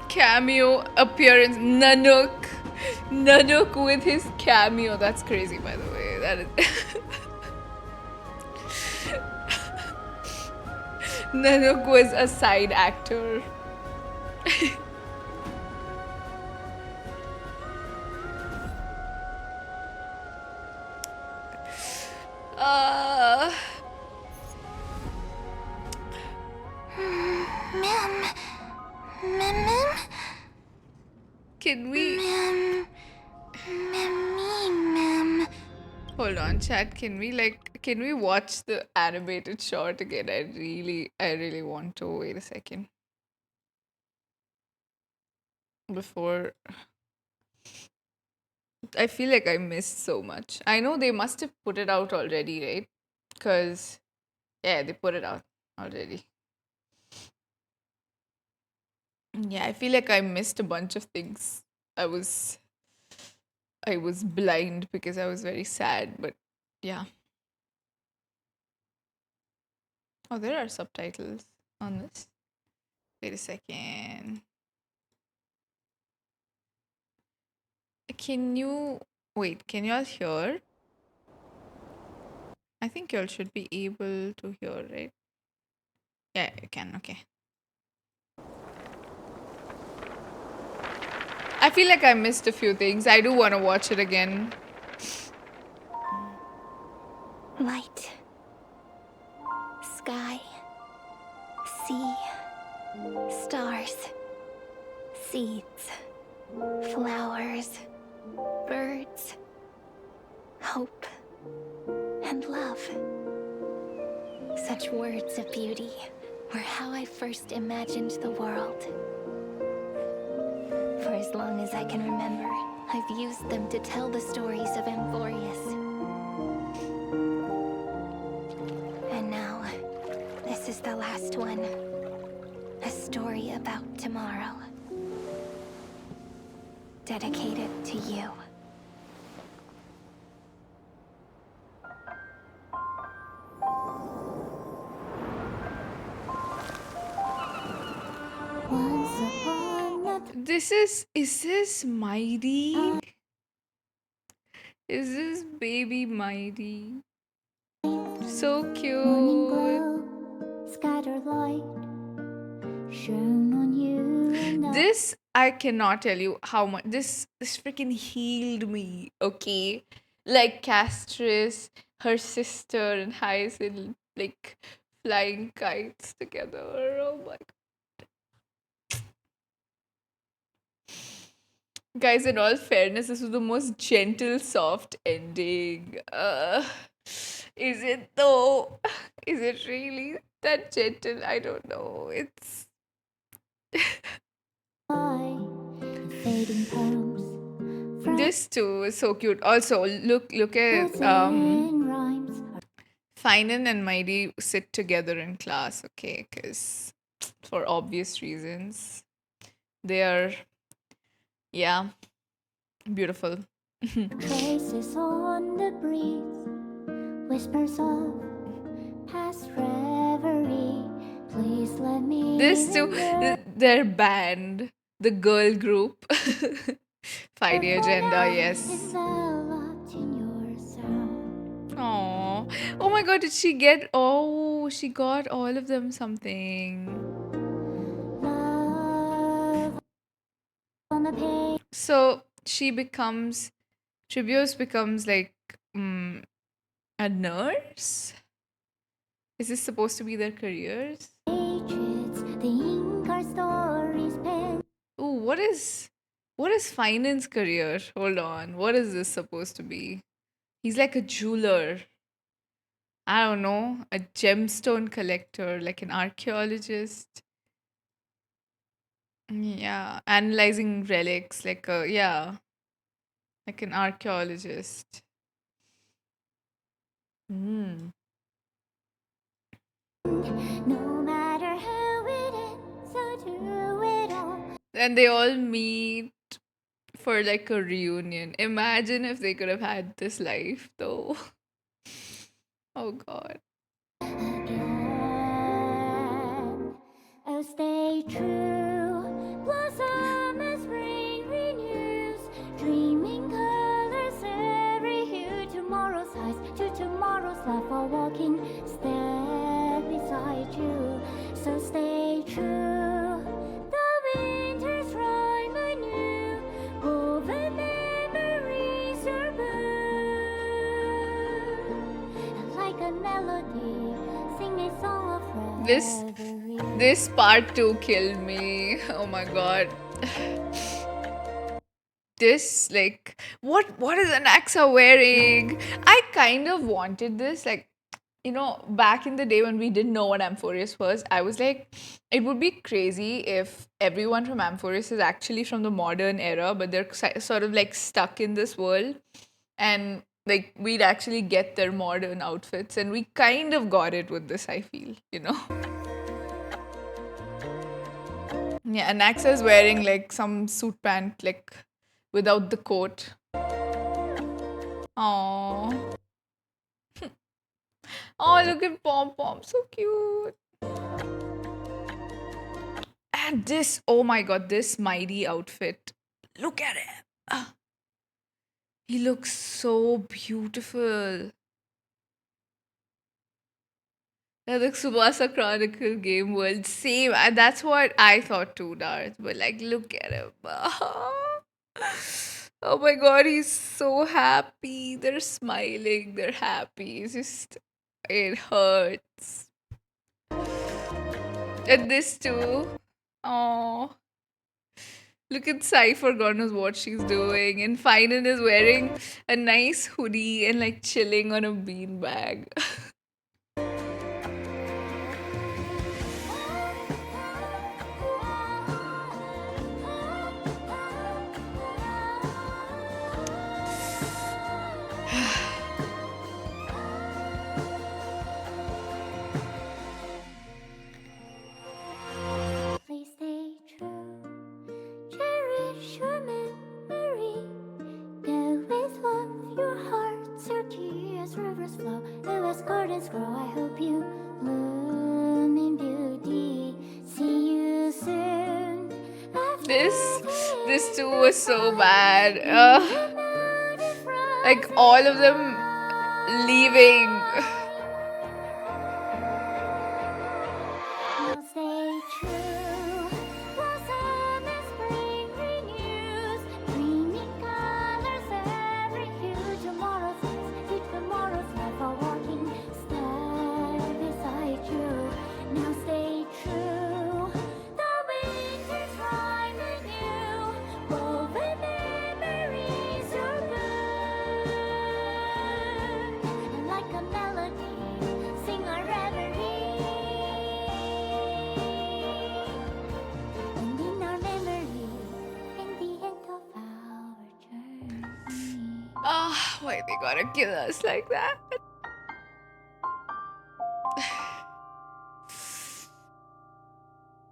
Cameo appearance. Nanook. Nanook with his cameo. That's crazy, by the way. That is. Nanook was a side actor. Can we... Hold on, chat. Can we watch the animated short again? I really want to. Wait a second. Before I feel like I missed so much. I know they must have put it out already, right? Because, yeah, they put it out already. Yeah, I feel like I missed a bunch of things. I was I was blind because I was very sad, but yeah. Oh, there are subtitles on this. Wait a second. Can you wait? Can y'all hear? I think y'all should be able to hear, right? Yeah, you can. Okay. I feel like I missed a few things. I do want to watch it again. Light. Sky. Sea. Stars. Seeds. Flowers. Birds. Hope. And love. Such words of beauty were how I first imagined the world. For as long as I can remember, I've used them to tell the stories of Amphoreus. And now, this is the last one. A story about tomorrow. Dedicated to you. Is this Mighty? Is this baby Mighty? So cute. Scattered light shone on you. This I cannot tell you how much this freaking healed me, okay? Like Castorice, her sister, and Hyacinth like flying kites together. Oh my god. Guys, in all fairness, this was the most gentle, soft ending. Is it though? Is it really that gentle? I don't know. It's this too is so cute. Also, look at Finan and Mighty sit together in class, okay? Because for obvious reasons, they are, yeah, beautiful. Traces on the breeze, whispers of past reverie. Please let me. This too, their band, the girl group, 5-day agenda, yes. Oh, oh my god, did she get? Oh, she got all of them something. So Tribios becomes like a nurse. Is this supposed to be their careers? Ooh, what is Finance's career? Hold on, what is this supposed to be? He's like a jeweler. I don't know, a gemstone collector, like an archaeologist. Yeah, analyzing relics, like like an archaeologist. Hmm. No matter how it ends, so do it all. And they all meet for like a reunion. Imagine if they could have had this life, though. Oh god. Oh, stay true. Blossom as spring renews. Dreaming colors every hue. Tomorrow's highs to tomorrow's life. While walking, step beside you. So stay true. The winter's rhyme anew. Woven memories are blue. Like a melody, sing a song of This part 2 killed me. Oh my god. This, like, what is Anaxa wearing? I kind of wanted this, like, you know, back in the day when we didn't know what Amphoreus was, I was like, it would be crazy if everyone from Amphoreus is actually from the modern era, but they're sort of like stuck in this world. And like we'd actually get their modern outfits. And we kind of got it with this, I feel, you know? Yeah, and Naxa's wearing like some suit pant, like without the coat. Aww. Oh, look at Pom Pom, so cute. And this, oh my god, this mighty outfit. Look at him. He looks so beautiful. That looks Subasa Chronicle game world. Same. And that's what I thought too, Darth. But like, look at him. Oh my god, he's so happy. They're smiling. They're happy. It's just, it hurts. And this too. Oh. Look at Cypher, God knows what she's doing. And Finan is wearing a nice hoodie and like chilling on a beanbag. Please stay true. Cherish your memory. Go with love, your hearts, your tears, rivers flow. As gardens grow, I hope you bloom in beauty. See you soon. This too was so bad. Like all of them leaving. Now stay true. Blossom and spring renews. Dreaming colors every hue. Tomorrow's life, keep tomorrow's life. A walking star beside you. Now stay true. The winter's rising new. Woven memories are good. And like a melody, sing our reverie. And in our memory, in the end of our journey. Ah, why they gotta kill us like that?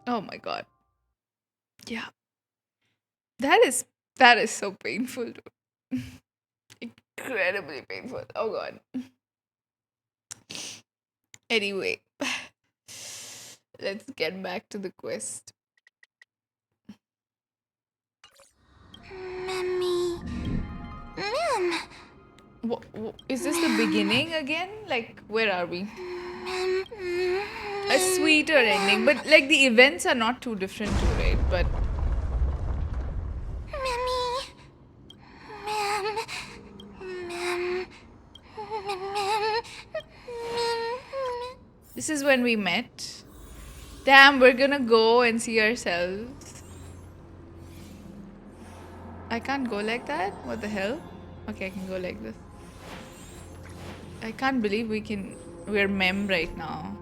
Oh my god. Yeah. That is so painful, dude. Incredibly painful. Oh god. Anyway. Let's get back to the quest. Mommy. Mom. Is this the beginning again? Like, where are we? A sweeter ending, but like the events are not too different too, right? But Mommy. Mom. Mom. Mom. this is when we met. Damn, we're gonna go and see ourselves. I can't go like that? What the hell? Okay, I can go like this. I can't believe we're mem right now.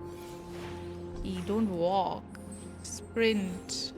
E, don't walk. Sprint.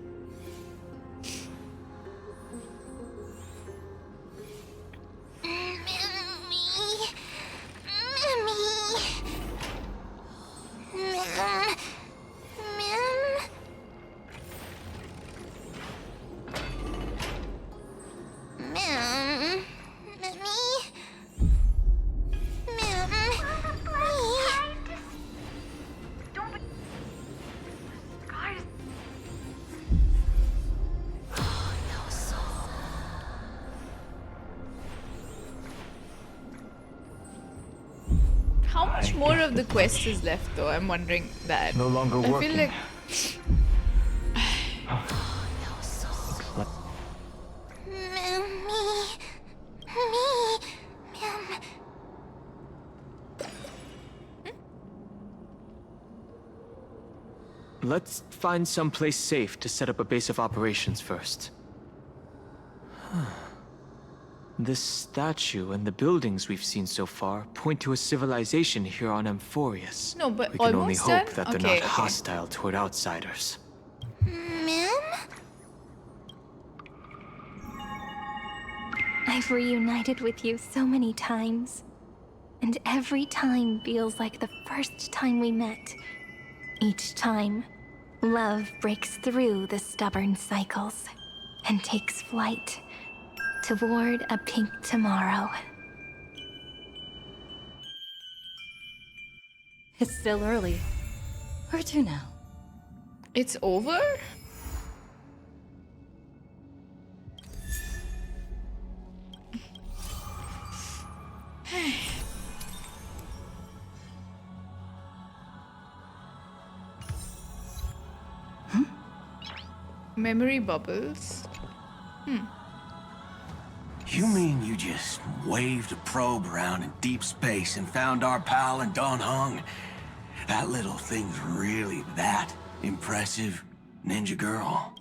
How much more of the quest is left though? I'm wondering that. No longer I feel working. like Let's find some place safe to set up a base of operations first. This statue and the buildings we've seen so far point to a civilization here on Amphoreus. No, but we can only almost hope done? that they're Okay, not okay. hostile toward outsiders. Ma'am? I've reunited with you so many times, and every time feels like the first time we met. Each time, love breaks through the stubborn cycles and takes flight toward a pink tomorrow. It's still early. Where to now? It's over? Memory bubbles. You mean you just waved a probe around in deep space and found our pal and Don Hung? That little thing's really that impressive, ninja girl.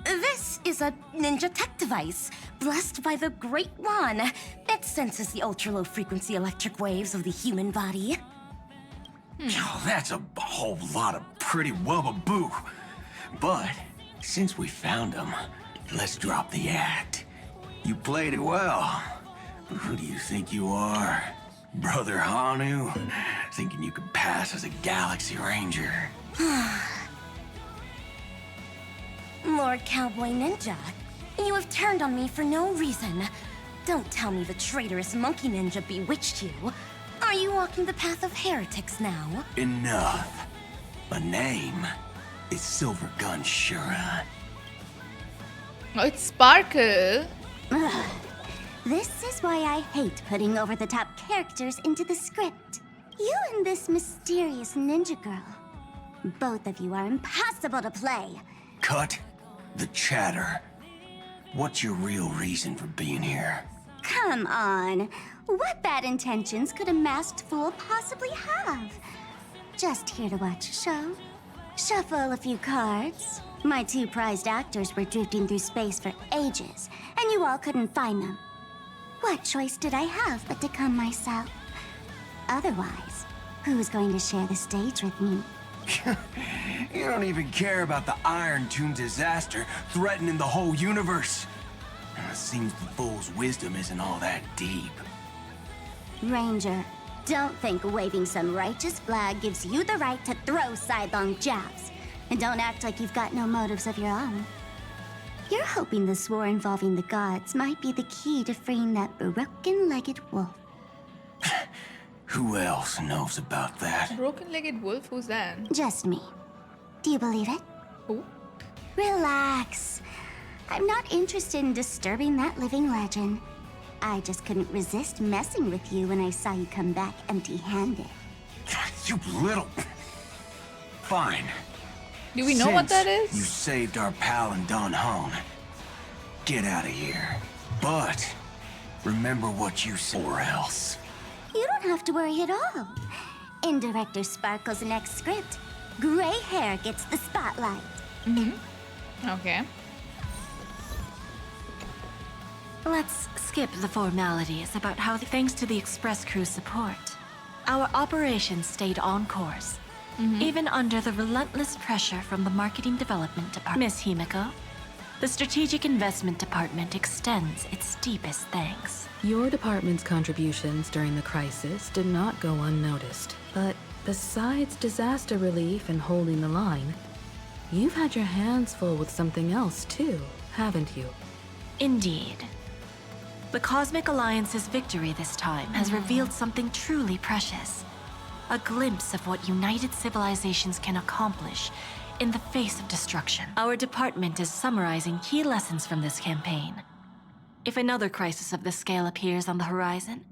This is a ninja tech device, blessed by the Great One. It senses the ultra-low frequency electric waves of the human body. Oh, that's a whole lot of pretty wubba-boo. But since we found him, let's drop the act. You played it well. Who do you think you are? Brother Hanu? Thinking you could pass as a Galaxy Ranger? Lord Cowboy Ninja, you have turned on me for no reason. Don't tell me the traitorous monkey ninja bewitched you. Are you walking the path of heretics now? Enough. A name is Silver Gun Shura. Oh, it's Sparkle. Ugh. This is why I hate putting over-the-top characters into the script. You and this mysterious ninja girl. Both of you are impossible to play. Cut the chatter. What's your real reason for being here? Come on. What bad intentions could a masked fool possibly have? Just here to watch a show. Shuffle a few cards. My two prized actors were drifting through space for ages, and you all couldn't find them. What choice did I have but to come myself? Otherwise, who's going to share the stage with me? You don't even care about the Iron Tomb disaster threatening the whole universe. It seems the fool's wisdom isn't all that deep. Ranger, don't think waving some righteous flag gives you the right to throw sidelong jabs. And don't act like you've got no motives of your own. You're hoping this war involving the gods might be the key to freeing that broken-legged wolf. Who else knows about that? Broken-legged wolf? Who's that? Just me. Do you believe it? Who? Relax. I'm not interested in disturbing that living legend. I just couldn't resist messing with you when I saw you come back empty-handed. You little... Fine. Do we know what that is? You saved our pal and Don Hong. Get out of here. But remember what you said, or else. You don't have to worry at all. In Director Sparkle's next script, gray hair gets the spotlight. Okay. Let's skip the formalities about how, thanks to the Express Crew's support, our operations stayed on course. Even under the relentless pressure from the Marketing Development Department. Miss Himiko, the Strategic Investment Department extends its deepest thanks. Your department's contributions during the crisis did not go unnoticed. But besides disaster relief and holding the line, you've had your hands full with something else too, haven't you? Indeed. The Cosmic Alliance's victory this time has revealed something truly precious. A glimpse of what united civilizations can accomplish in the face of destruction. Our department is summarizing key lessons from this campaign. If another crisis of this scale appears on the horizon,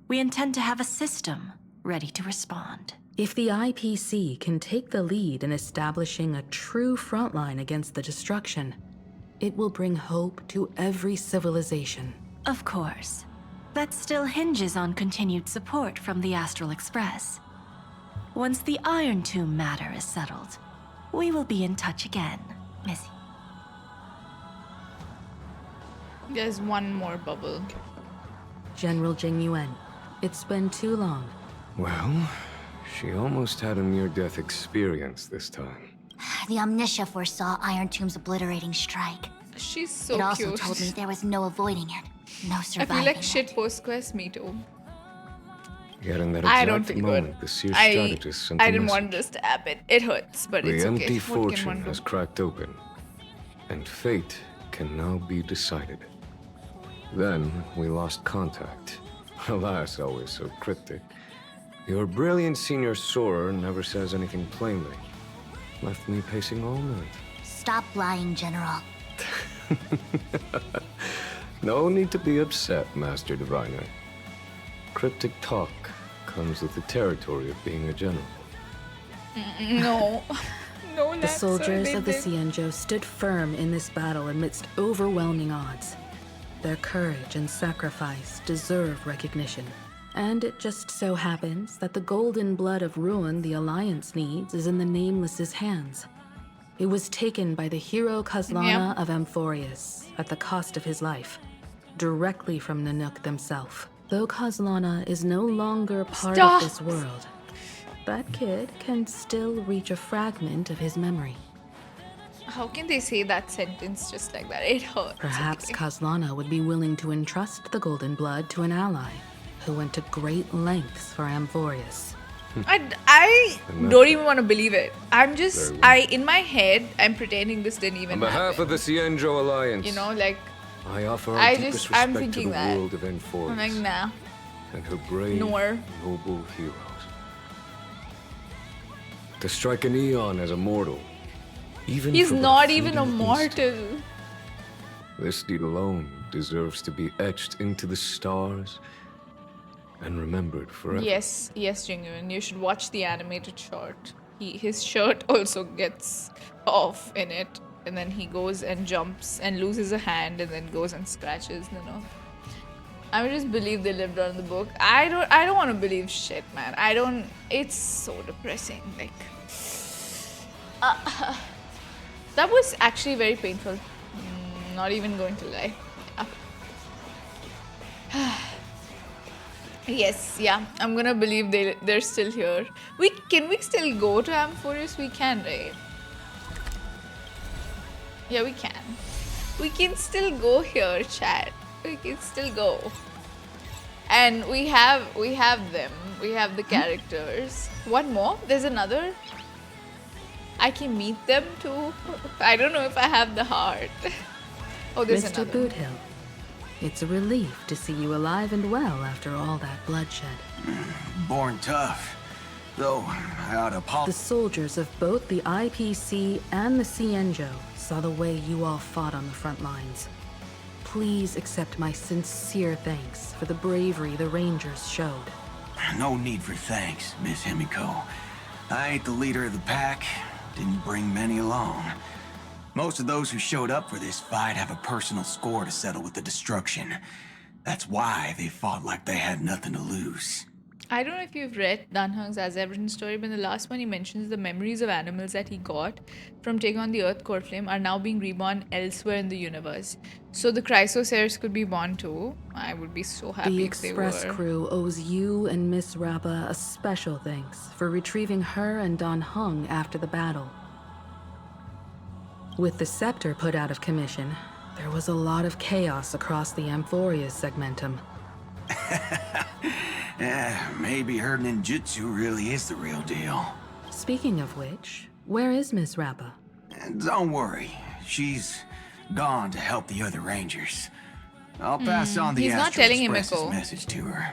we intend to have a system ready to respond. If the IPC can take the lead in establishing a true frontline against the destruction, it will bring hope to every civilization. Of course. That still hinges on continued support from the Astral Express. Once the Iron Tomb matter is settled, we will be in touch again, Missy. There's one more bubble. General Jing Yuan, it's been too long. Well, she almost had a near-death experience this time. The Omniscia foresaw Iron Tomb's obliterating strike. She's so it also cute. told me there was no avoiding it, no I surviving. feel like shit post-quest, me too. Yet in that I don't exact feel moment, good. the seer strategist sent I a didn't message. want this to happen. It hurts, but it's The okay. empty What can fortune one do? has cracked open, and fate can now be decided. Then we lost contact. Alas, always so cryptic. Your brilliant senior soarer never says anything plainly. Left me pacing all night. Stop lying, General. No need to be upset, Master Diviner. Cryptic talk comes with the territory of being a general. No. No, The soldiers of the did. Cienjo stood firm in this battle amidst overwhelming odds. Their courage and sacrifice deserve recognition. And it just so happens that the golden blood of ruin the Alliance needs is in the Nameless's hands. It was taken by the hero Kazlana of Amphoreus at the cost of his life, directly from Nanook themselves. Though Kazlana is no longer part Stop. of this world, that kid can still reach a fragment of his memory. How can they say that sentence just like that? It hurts. Perhaps Kazlana would be willing to entrust the golden blood to an ally who went to great lengths for Amphoreus. I don't even want to believe it. I'm just, in my head, I'm pretending this didn't even On behalf happen. of the Cienjo Alliance, You know, like, I offer our I deepest just, I'm respect to thinking the that. world of Amphoreus I'm like, nah. and her brave, Nor. noble heroes. To strike an eon as a mortal, even He's for but not a even a fleeting instant, mortal. this deed alone deserves to be etched into the stars and remembered forever. Yes, yes, Jingyun, you should watch the animated short. His shirt also gets off in it, and then he goes and jumps and loses a hand, and then goes and scratches. I would just believe they lived on the book. I don't want to believe shit, man. I don't. It's so depressing. Like, that was actually very painful. Not even going to lie. Yes, yeah. I'm gonna believe they're still here. Can we still go to Amphoreus? We can, right? Yeah, we can. We can still go here, chat. We can still go. And we have them. We have the characters. What more? There's another. I can meet them too. I don't know if I have the heart. Oh, there's Mr. another. Boothill, it's a relief to see you alive and well after all that bloodshed. Born tough. Though, I ought to The apologize. soldiers of both the IPC and the Cienjo saw the way you all fought on the front lines. Please accept my sincere thanks for the bravery the Rangers showed. No need for thanks, Miss Himiko. I ain't the leader of the pack. Didn't bring many along. Most of those who showed up for this fight have a personal score to settle with the destruction. That's why they fought like they had nothing to lose. I don't know if you've read Danhang's As Everton story, but in the last one he mentions the memories of animals that he got from taking on the Earth Core Flame are now being reborn elsewhere in the universe. So the Chrysosairs could be born too. I would be so happy The if they were. Express crew owes you and Miss Rappa a special thanks for retrieving her and Don Hung after the battle. With the scepter put out of commission, there was a lot of chaos across the Amphoreus segmentum. Maybe her ninjutsu really is the real deal. Speaking of which, where is Miss Rappa? Don't worry. She's gone to help the other rangers. I'll pass on the He's not Astro telling Express's Himiko. message to her.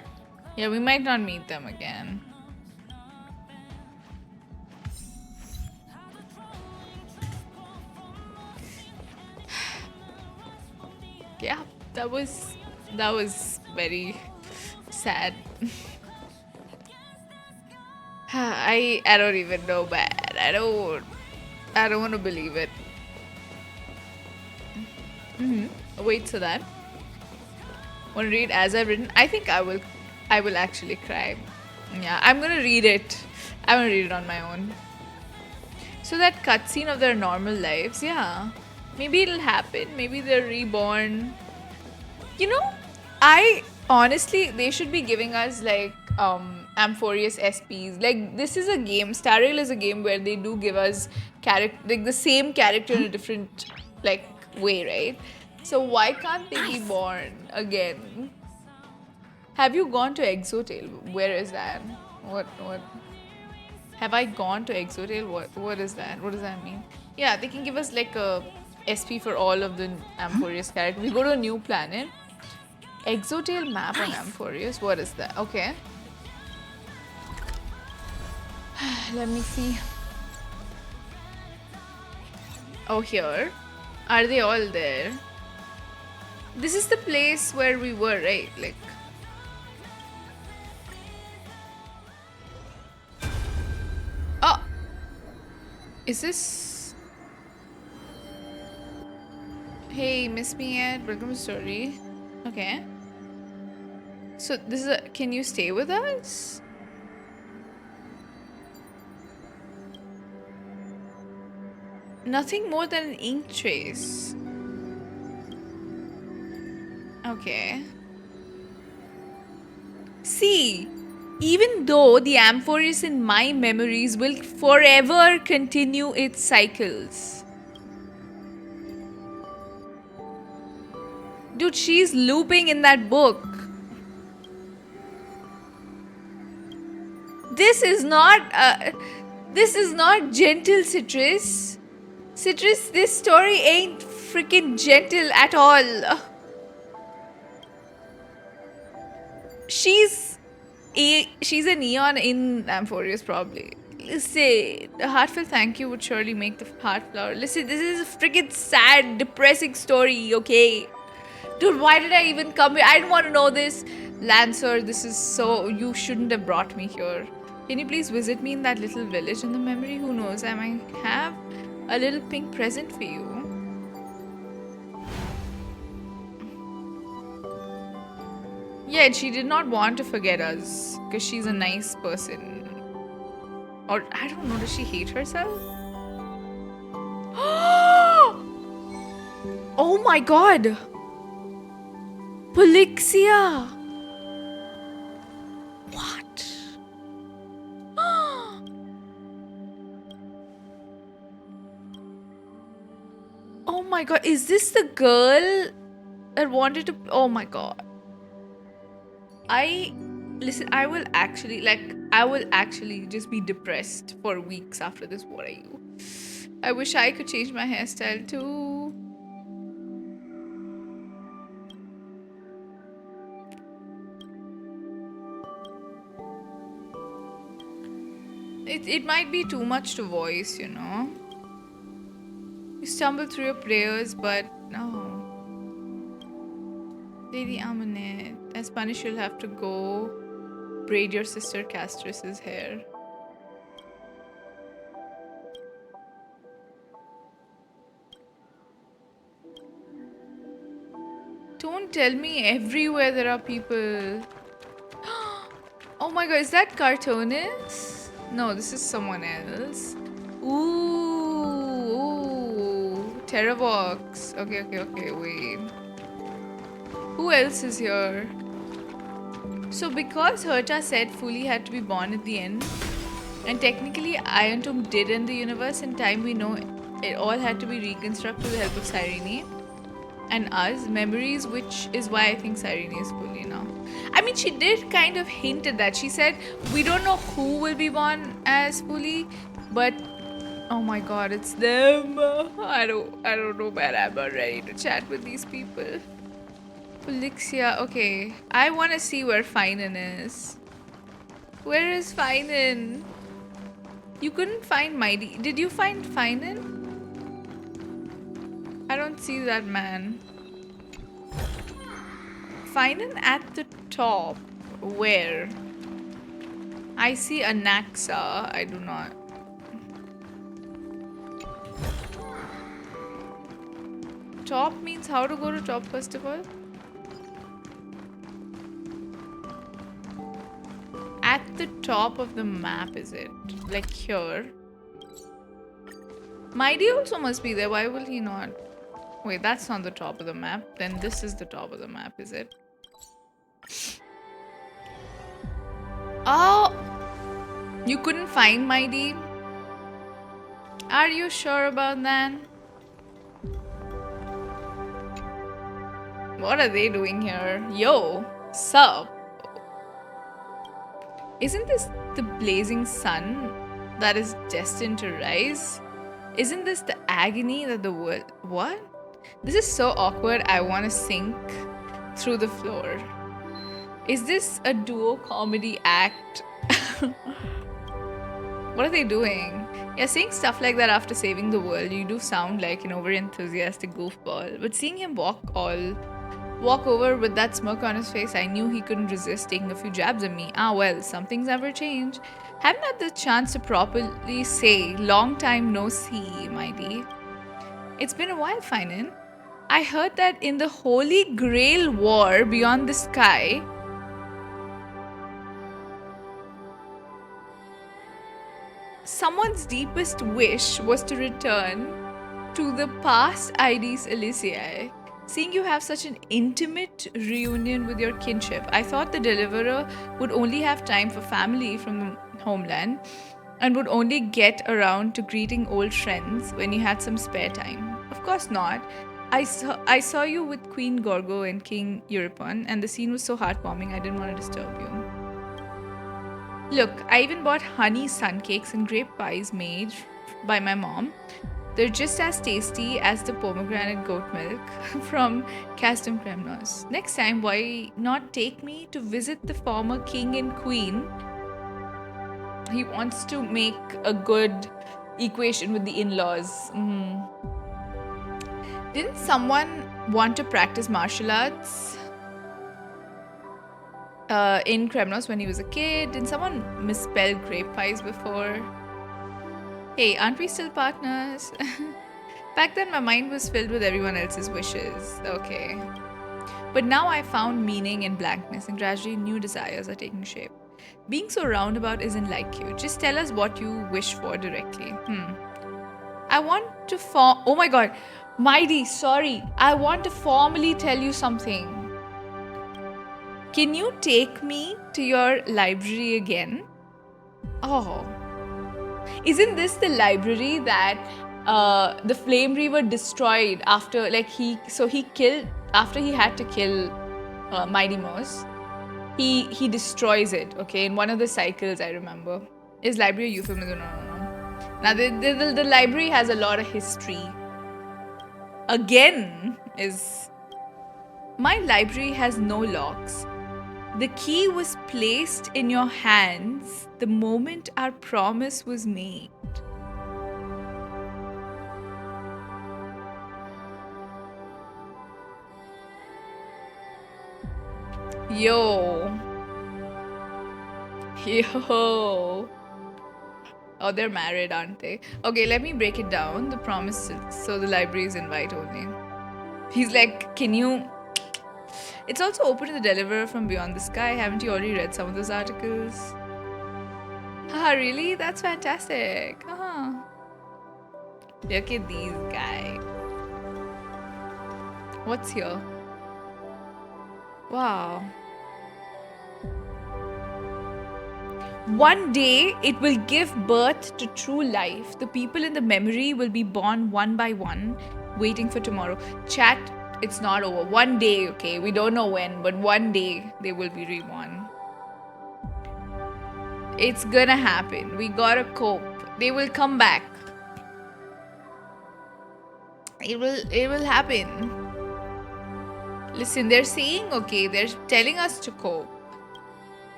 Yeah, we might not meet them again. Yeah, that was very sad. I don't even know, man. I don't want to believe it. Wait, so that want to read As I've Written? I think I will actually cry. Yeah, I'm gonna read it. I'm gonna read it on my own. So that cutscene of their normal lives, yeah. Maybe it'll happen. Maybe they're reborn You know, I honestly, they should be giving us like Amphoreus SPs. Like, this is a game, Starrail is a game where they do give us like the same character in a different like way, right? So why can't they be born again? Have you gone to Exotale? Where is that? What have I gone to Exotale? What is that? What does that mean? Yeah, they can give us like a SP for all of the Amphoreus characters. We go to a new planet. Exotale map on Amphoreus. What is that? Okay. Let me see. Oh, here. Are they all there? This is the place where we were, right? Like. Oh! Is this. Hey, miss me yet? Welcome to story. Okay. So this is a, can you stay with us? Nothing more than an ink trace. Okay. See, even though the Amphoreus in my memories will forever continue its cycles. Dude, she's looping in that book. This is not gentle, Citrus. Citrus, this story ain't freaking gentle at all. She's an eon in Amphoreus, probably. Listen, a heartfelt thank you would surely make the heart flower. Listen, this is a freaking sad, depressing story, okay? Dude, why did I even come here? I didn't want to know this. Lancer, this is so... You shouldn't have brought me here. Can you please visit me in that little village in the memory? Who knows, I might have a little pink present for you. Yeah, she did not want to forget us because she's a nice person. Or, I don't know, does she hate herself? Oh my god! Polixia! What? Oh my god, is this the girl that wanted to... Oh my god. Listen, I will actually just be depressed for weeks after this. What are you? I wish I could change my hairstyle too. It might be too much to voice, you know. You stumble through your prayers, but no. Lady Amunet, as punish you'll have to go braid your sister Castorice's hair. Don't tell me everywhere there are people. Oh my god, is that Cartoonist? No, this is someone else. Ooh, Terravox. Okay, wait. Who else is here? So because Herta said Fuli had to be born at the end, and technically Iron Tomb did end the universe, in time we know it all had to be reconstructed with the help of Cyrene and us, memories, which is why I think Cyrene is Fuli now. I mean, she did kind of hint at that. She said, we don't know who will be born as Fuli, but oh my god, it's them. I don't know, man. I'm not ready to chat with these people. Polixia, okay. I want to see where Finan is. Where is Finan? You couldn't find Mighty. Did you find Finan? I don't see that man. Finan at the top. Where? I see Anaxa. I do not. Top means how to go to top first of all? At the top of the map, is it? Like here? Mighty also must be there. Why will he not? Wait, that's not the top of the map. Then this is the top of the map, is it? Oh! You couldn't find Mighty? Are you sure about that? What are they doing here? Yo, sup? Isn't this the blazing sun that is destined to rise? Isn't this the agony that the world... What? This is so awkward, I want to sink through the floor. Is this a duo comedy act? What are they doing? Yeah, saying stuff like that after saving the world, you do sound like an over-enthusiastic goofball. But seeing him walk over with that smirk on his face, I knew he couldn't resist taking a few jabs at me. Ah well, some things never change. Haven't had the chance to properly say, long time no see, Mighty. It's been a while, Finan. I heard that in the Holy Grail War beyond the sky, someone's deepest wish was to return to the past Aedis Elysiae. Seeing you have such an intimate reunion with your kinship, I thought the deliverer would only have time for family from the homeland and would only get around to greeting old friends when you had some spare time. Of course not. I saw you with Queen Gorgo and King Euripon, and the scene was so heartwarming I didn't want to disturb you. Look, I even bought honey sun cakes and grape pies made by my mom. They're just as tasty as the pomegranate goat milk from Castorice. Next time, why not take me to visit the former king and queen? He wants to make a good equation with the in-laws. Didn't someone want to practice martial arts in Kremnos when he was a kid? Didn't someone misspell grape pies before? Hey, aren't we still partners? Back then, my mind was filled with everyone else's wishes. Okay. But now I found meaning in blankness, and gradually new desires are taking shape. Being so roundabout isn't like you. Just tell us what you wish for directly. I want to oh my god. Mighty, sorry. I want to formally tell you something. Can you take me to your library again? Oh. Isn't this the library that the Flame Reaver destroyed after, like, after he had to kill Mighty Mouse? He destroys it, okay, in one of the cycles, I remember. Is library a euphemism? No. Now, the library has a lot of history. Again, my library has no locks. The key was placed in your hands the moment our promise was made. Yo. Oh, they're married, aren't they? Okay, let me break it down. The promise, so the library is invite only. He's like, can you... It's also open to the deliverer from beyond the sky. Haven't you already read some of those articles? Haha, really? That's fantastic. Look at these guys. What's here? Wow. One day, it will give birth to true life. The people in the memory will be born one by one, waiting for tomorrow. Chat, it's not over. One day, okay? We don't know when, but one day they will be reborn. It's gonna happen. We gotta cope. They will come back. It will happen. Listen, they're saying, okay, they're telling us to cope.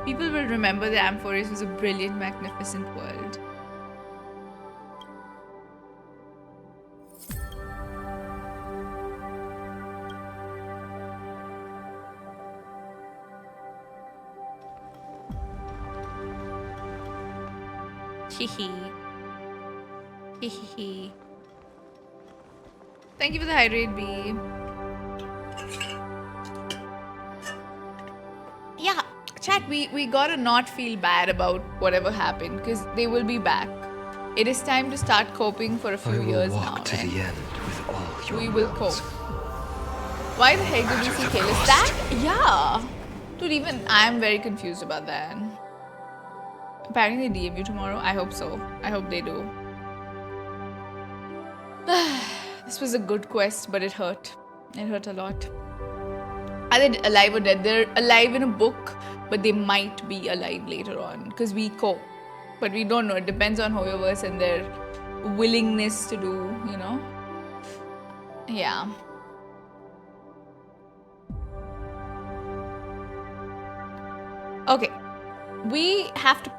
People will remember that Amphoreus was a brilliant, magnificent world. Hehe. Hehe. Thank you for the hydrate, B. Yeah, chat, we gotta not feel bad about whatever happened, because they will be back. It is time to start coping for a I few will years walk now. to the end with all your We will wills. cope. Why the heck did we see Kalis? That? Yeah. Dude, even I'm very confused about that. Apparently they DM you tomorrow. I hope so. I hope they do. This was a good quest, but it hurt. It hurt a lot. Are they alive or dead? They're alive in a book, but they might be alive later on because we cope. But we don't know. It depends on Hoyoverse and their willingness to do, you know? Yeah. Okay. We have to